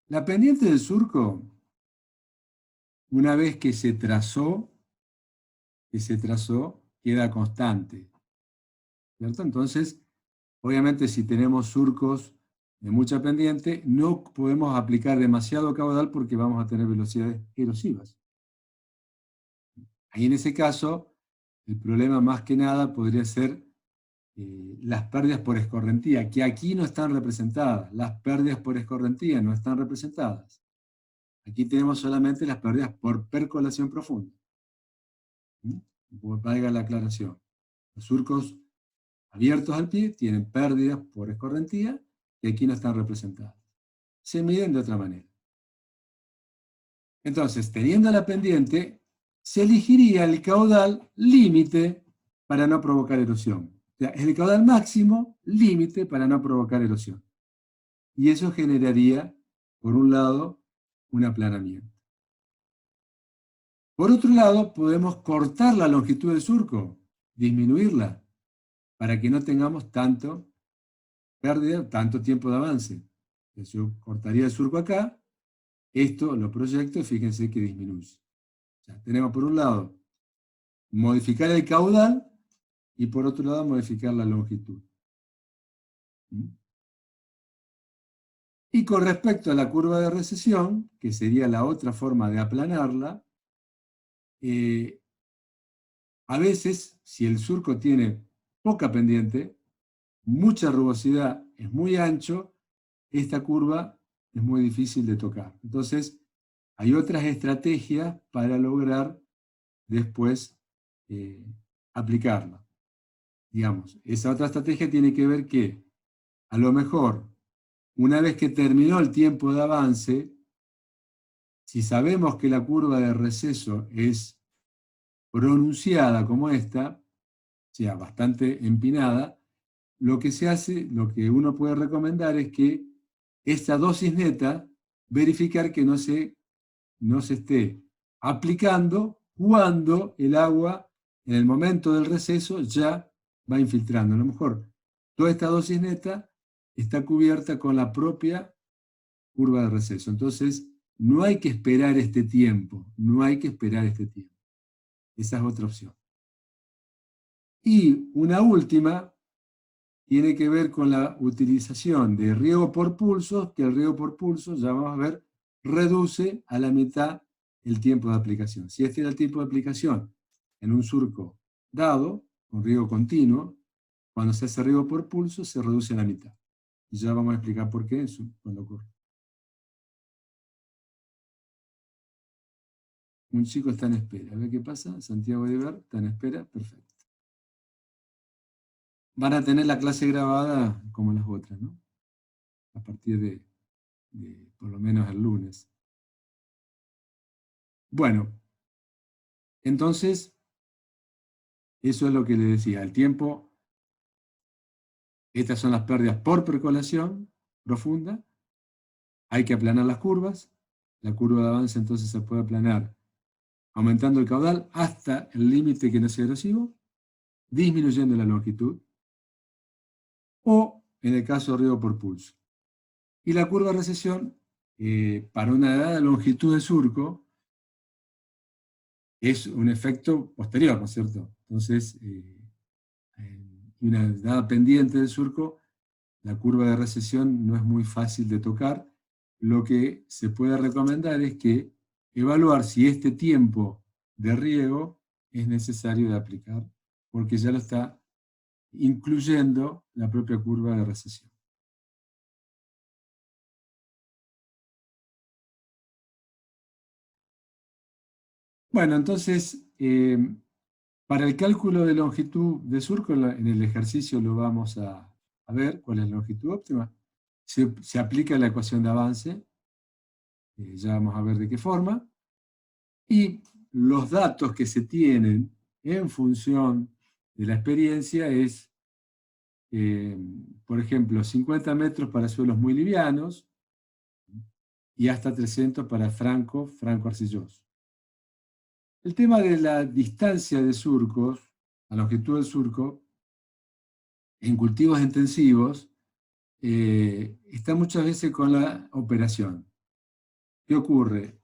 la pendiente del surco, una vez que se trazó, queda constante, ¿cierto? Entonces, obviamente, si tenemos surcos de mucha pendiente, no podemos aplicar demasiado caudal porque vamos a tener velocidades erosivas. Ahí en ese caso, el problema más que nada podría ser las pérdidas por escorrentía, que aquí no están representadas. Las pérdidas por escorrentía no están representadas. Aquí tenemos solamente las pérdidas por percolación profunda. Valga la aclaración. Los surcos abiertos al pie tienen pérdidas por escorrentía que aquí no están representadas. Se miden de otra manera. Entonces, teniendo la pendiente, se elegiría el caudal límite para no provocar erosión. O sea, es el caudal máximo límite para no provocar erosión. Y eso generaría, por un lado, un aplanamiento. Por otro lado, podemos cortar la longitud del surco, disminuirla, para que no tengamos pérdida, tanto tiempo de avance. Entonces yo cortaría el surco acá, esto lo proyecto y fíjense que disminuye. O sea, tenemos por un lado modificar el caudal y por otro lado modificar la longitud. Y con respecto a la curva de recesión, que sería la otra forma de aplanarla, a veces, si el surco tiene poca pendiente, mucha rugosidad, es muy ancho, esta curva es muy difícil de tocar. Entonces, hay otras estrategias para lograr después aplicarla. Digamos, esa otra estrategia tiene que ver que, a lo mejor, una vez que terminó el tiempo de avance, si sabemos que la curva de receso es pronunciada como esta, o sea, bastante empinada, lo que se hace, lo que uno puede recomendar es que esta dosis neta, verificar que no se no se esté aplicando cuando el agua, en el momento del receso, ya va infiltrando. A lo mejor toda esta dosis neta está cubierta con la propia curva de receso. Entonces, no hay que esperar este tiempo, no hay que esperar este tiempo. Esa es otra opción. Y una última tiene que ver con la utilización de riego por pulsos, que el riego por pulsos, ya vamos a ver, reduce a la mitad el tiempo de aplicación. Si este era el tiempo de aplicación en un surco dado, con riego continuo, cuando se hace riego por pulso se reduce a la mitad. Y ya vamos a explicar por qué eso cuando ocurre. Un chico está en espera. A ver qué pasa. Santiago de Ver está en espera. Perfecto. Van a tener la clase grabada como las otras, ¿no? A partir de por lo menos el lunes. Bueno, entonces, eso es lo que le decía. El tiempo, estas son las pérdidas por percolación profunda. Hay que aplanar las curvas. La curva de avance entonces se puede aplanar aumentando el caudal hasta el límite que no sea erosivo, disminuyendo la longitud, o en el caso de riego por pulso. Y la curva de recesión, para una dada longitud de surco, es un efecto posterior, ¿no es cierto? Entonces, en una dada pendiente del surco, la curva de recesión no es muy fácil de tocar. Lo que se puede recomendar es que evaluar si este tiempo de riego es necesario de aplicar, porque ya lo está incluyendo la propia curva de recesión. Bueno, entonces, para el cálculo de longitud de surco, en el ejercicio lo vamos a ver, cuál es la longitud óptima. Se aplica la ecuación de avance, ya vamos a ver de qué forma, y los datos que se tienen en función de la experiencia es, por ejemplo, 50 metros para suelos muy livianos y hasta 300 para franco arcilloso. El tema de la distancia de surcos, la longitud del surco, en cultivos intensivos, está muchas veces con la operación. ¿Qué ocurre?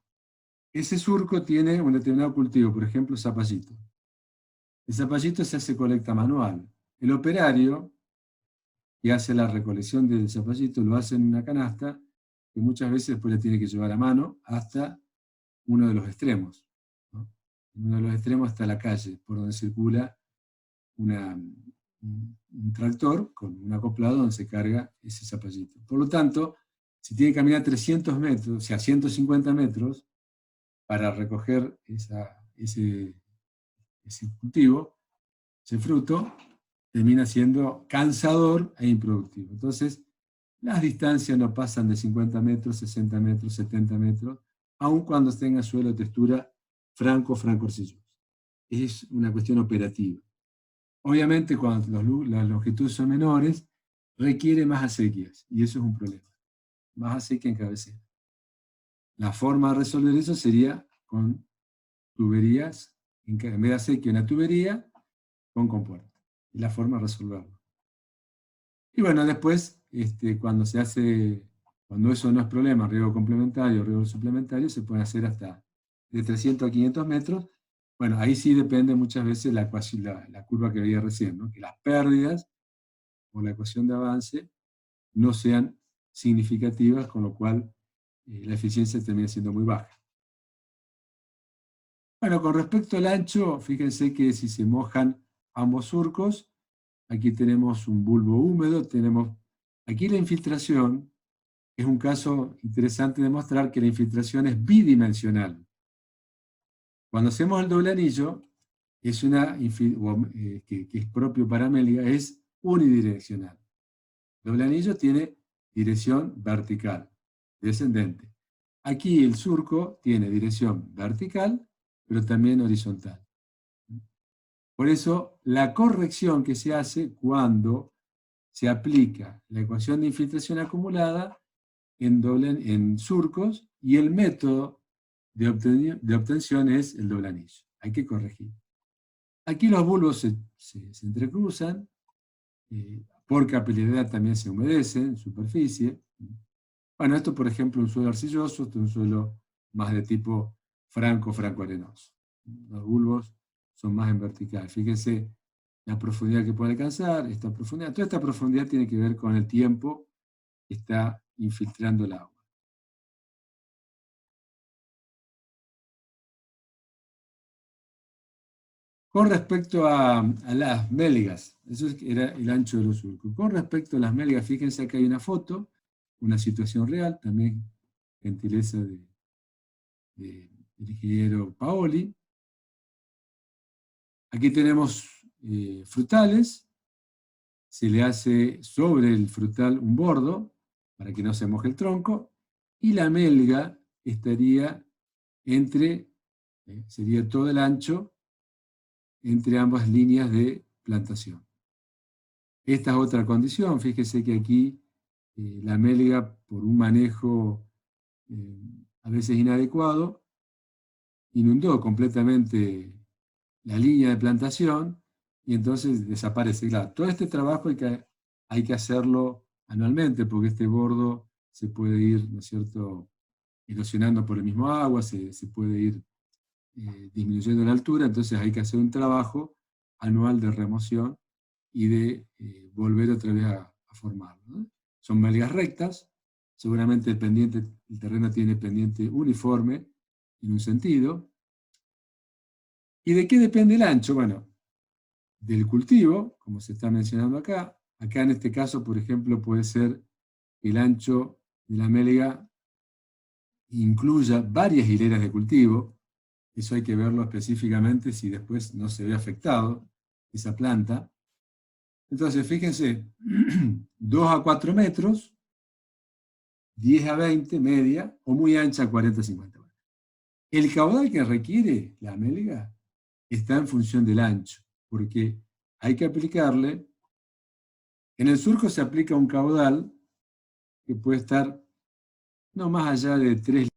Ese surco tiene un determinado cultivo, por ejemplo, zapallito. El zapallito se hace colecta manual. El operario que hace la recolección del zapallito lo hace en una canasta que muchas veces después le tiene que llevar a mano hasta uno de los extremos, ¿no? En uno de los extremos está la calle, por donde circula un tractor con un acoplado donde se carga ese zapallito. Por lo tanto, si tiene que caminar 300 metros, o sea, 150 metros, para recoger ese cultivo, ese fruto, termina siendo cansador e improductivo. Entonces, las distancias no pasan de 50 metros, 60 metros, 70 metros, aun cuando tenga suelo de textura franco-arcilloso. Es una cuestión operativa. Obviamente, cuando las longitudes son menores, requiere más acequias, y eso es un problema. Más acequia en cabecera. La forma de resolver eso sería con tuberías, en vez de acequia una tubería, con compuerta. Es la forma de resolverlo. Y bueno, después, cuando eso no es problema, riego complementario, riego suplementario, se puede hacer hasta de 300 a 500 metros. Bueno, ahí sí depende muchas veces la curva que veía recién, ¿no? Que las pérdidas o la ecuación de avance no sean significativas, con lo cual la eficiencia termina siendo muy baja. Bueno, con respecto al ancho, fíjense que si se mojan ambos surcos, aquí tenemos un bulbo húmedo, aquí la infiltración, es un caso interesante de mostrar que la infiltración es bidimensional. Cuando hacemos el doble anillo, que es propio para Amelia, es unidireccional. El doble anillo tiene dirección vertical, descendente. Aquí el surco tiene dirección vertical, pero también horizontal. Por eso, la corrección que se hace cuando se aplica la ecuación de infiltración acumulada en surcos, y el método de obtención es el doble anillo. Hay que corregir. Aquí los bulbos se entrecruzan, por capilaridad también se humedecen en superficie. Bueno, esto por ejemplo un suelo arcilloso, esto es un suelo más de tipo franco-arenoso. Los bulbos son más en vertical. Fíjense la profundidad que puede alcanzar, esta profundidad. Toda esta profundidad tiene que ver con el tiempo que está infiltrando el agua. Con respecto a las méligas, eso era el ancho de los surcos. Con respecto a las méligas, fíjense que hay una foto, una situación real, también gentileza del ingeniero Paoli. Aquí tenemos frutales, se le hace sobre el frutal un bordo, para que no se moje el tronco, y la melga estaría entre, sería todo el ancho, entre ambas líneas de plantación. Esta es otra condición, fíjese que aquí la melga, por un manejo a veces inadecuado, inundó completamente la línea de plantación y entonces desaparece. Claro, todo este trabajo hay que hacerlo anualmente porque este bordo se puede ir, ¿no es cierto?, erosionando por el mismo agua, se puede ir disminuyendo la altura, entonces hay que hacer un trabajo anual de remoción y de volver otra vez a formarlo, ¿no? Son melgas rectas, seguramente el terreno tiene pendiente uniforme en un sentido. ¿Y de qué depende el ancho? Bueno, del cultivo, como se está mencionando acá. Acá en este caso, por ejemplo, puede ser el ancho de la melga incluya varias hileras de cultivo. Eso hay que verlo específicamente si después no se ve afectado esa planta. Entonces, fíjense, 2 a 4 metros, 10 a 20, media, o muy ancha, 40 a 50 metros. El caudal que requiere la melga está en función del ancho, porque hay que aplicarle, en el surco se aplica un caudal que puede estar no más allá de 3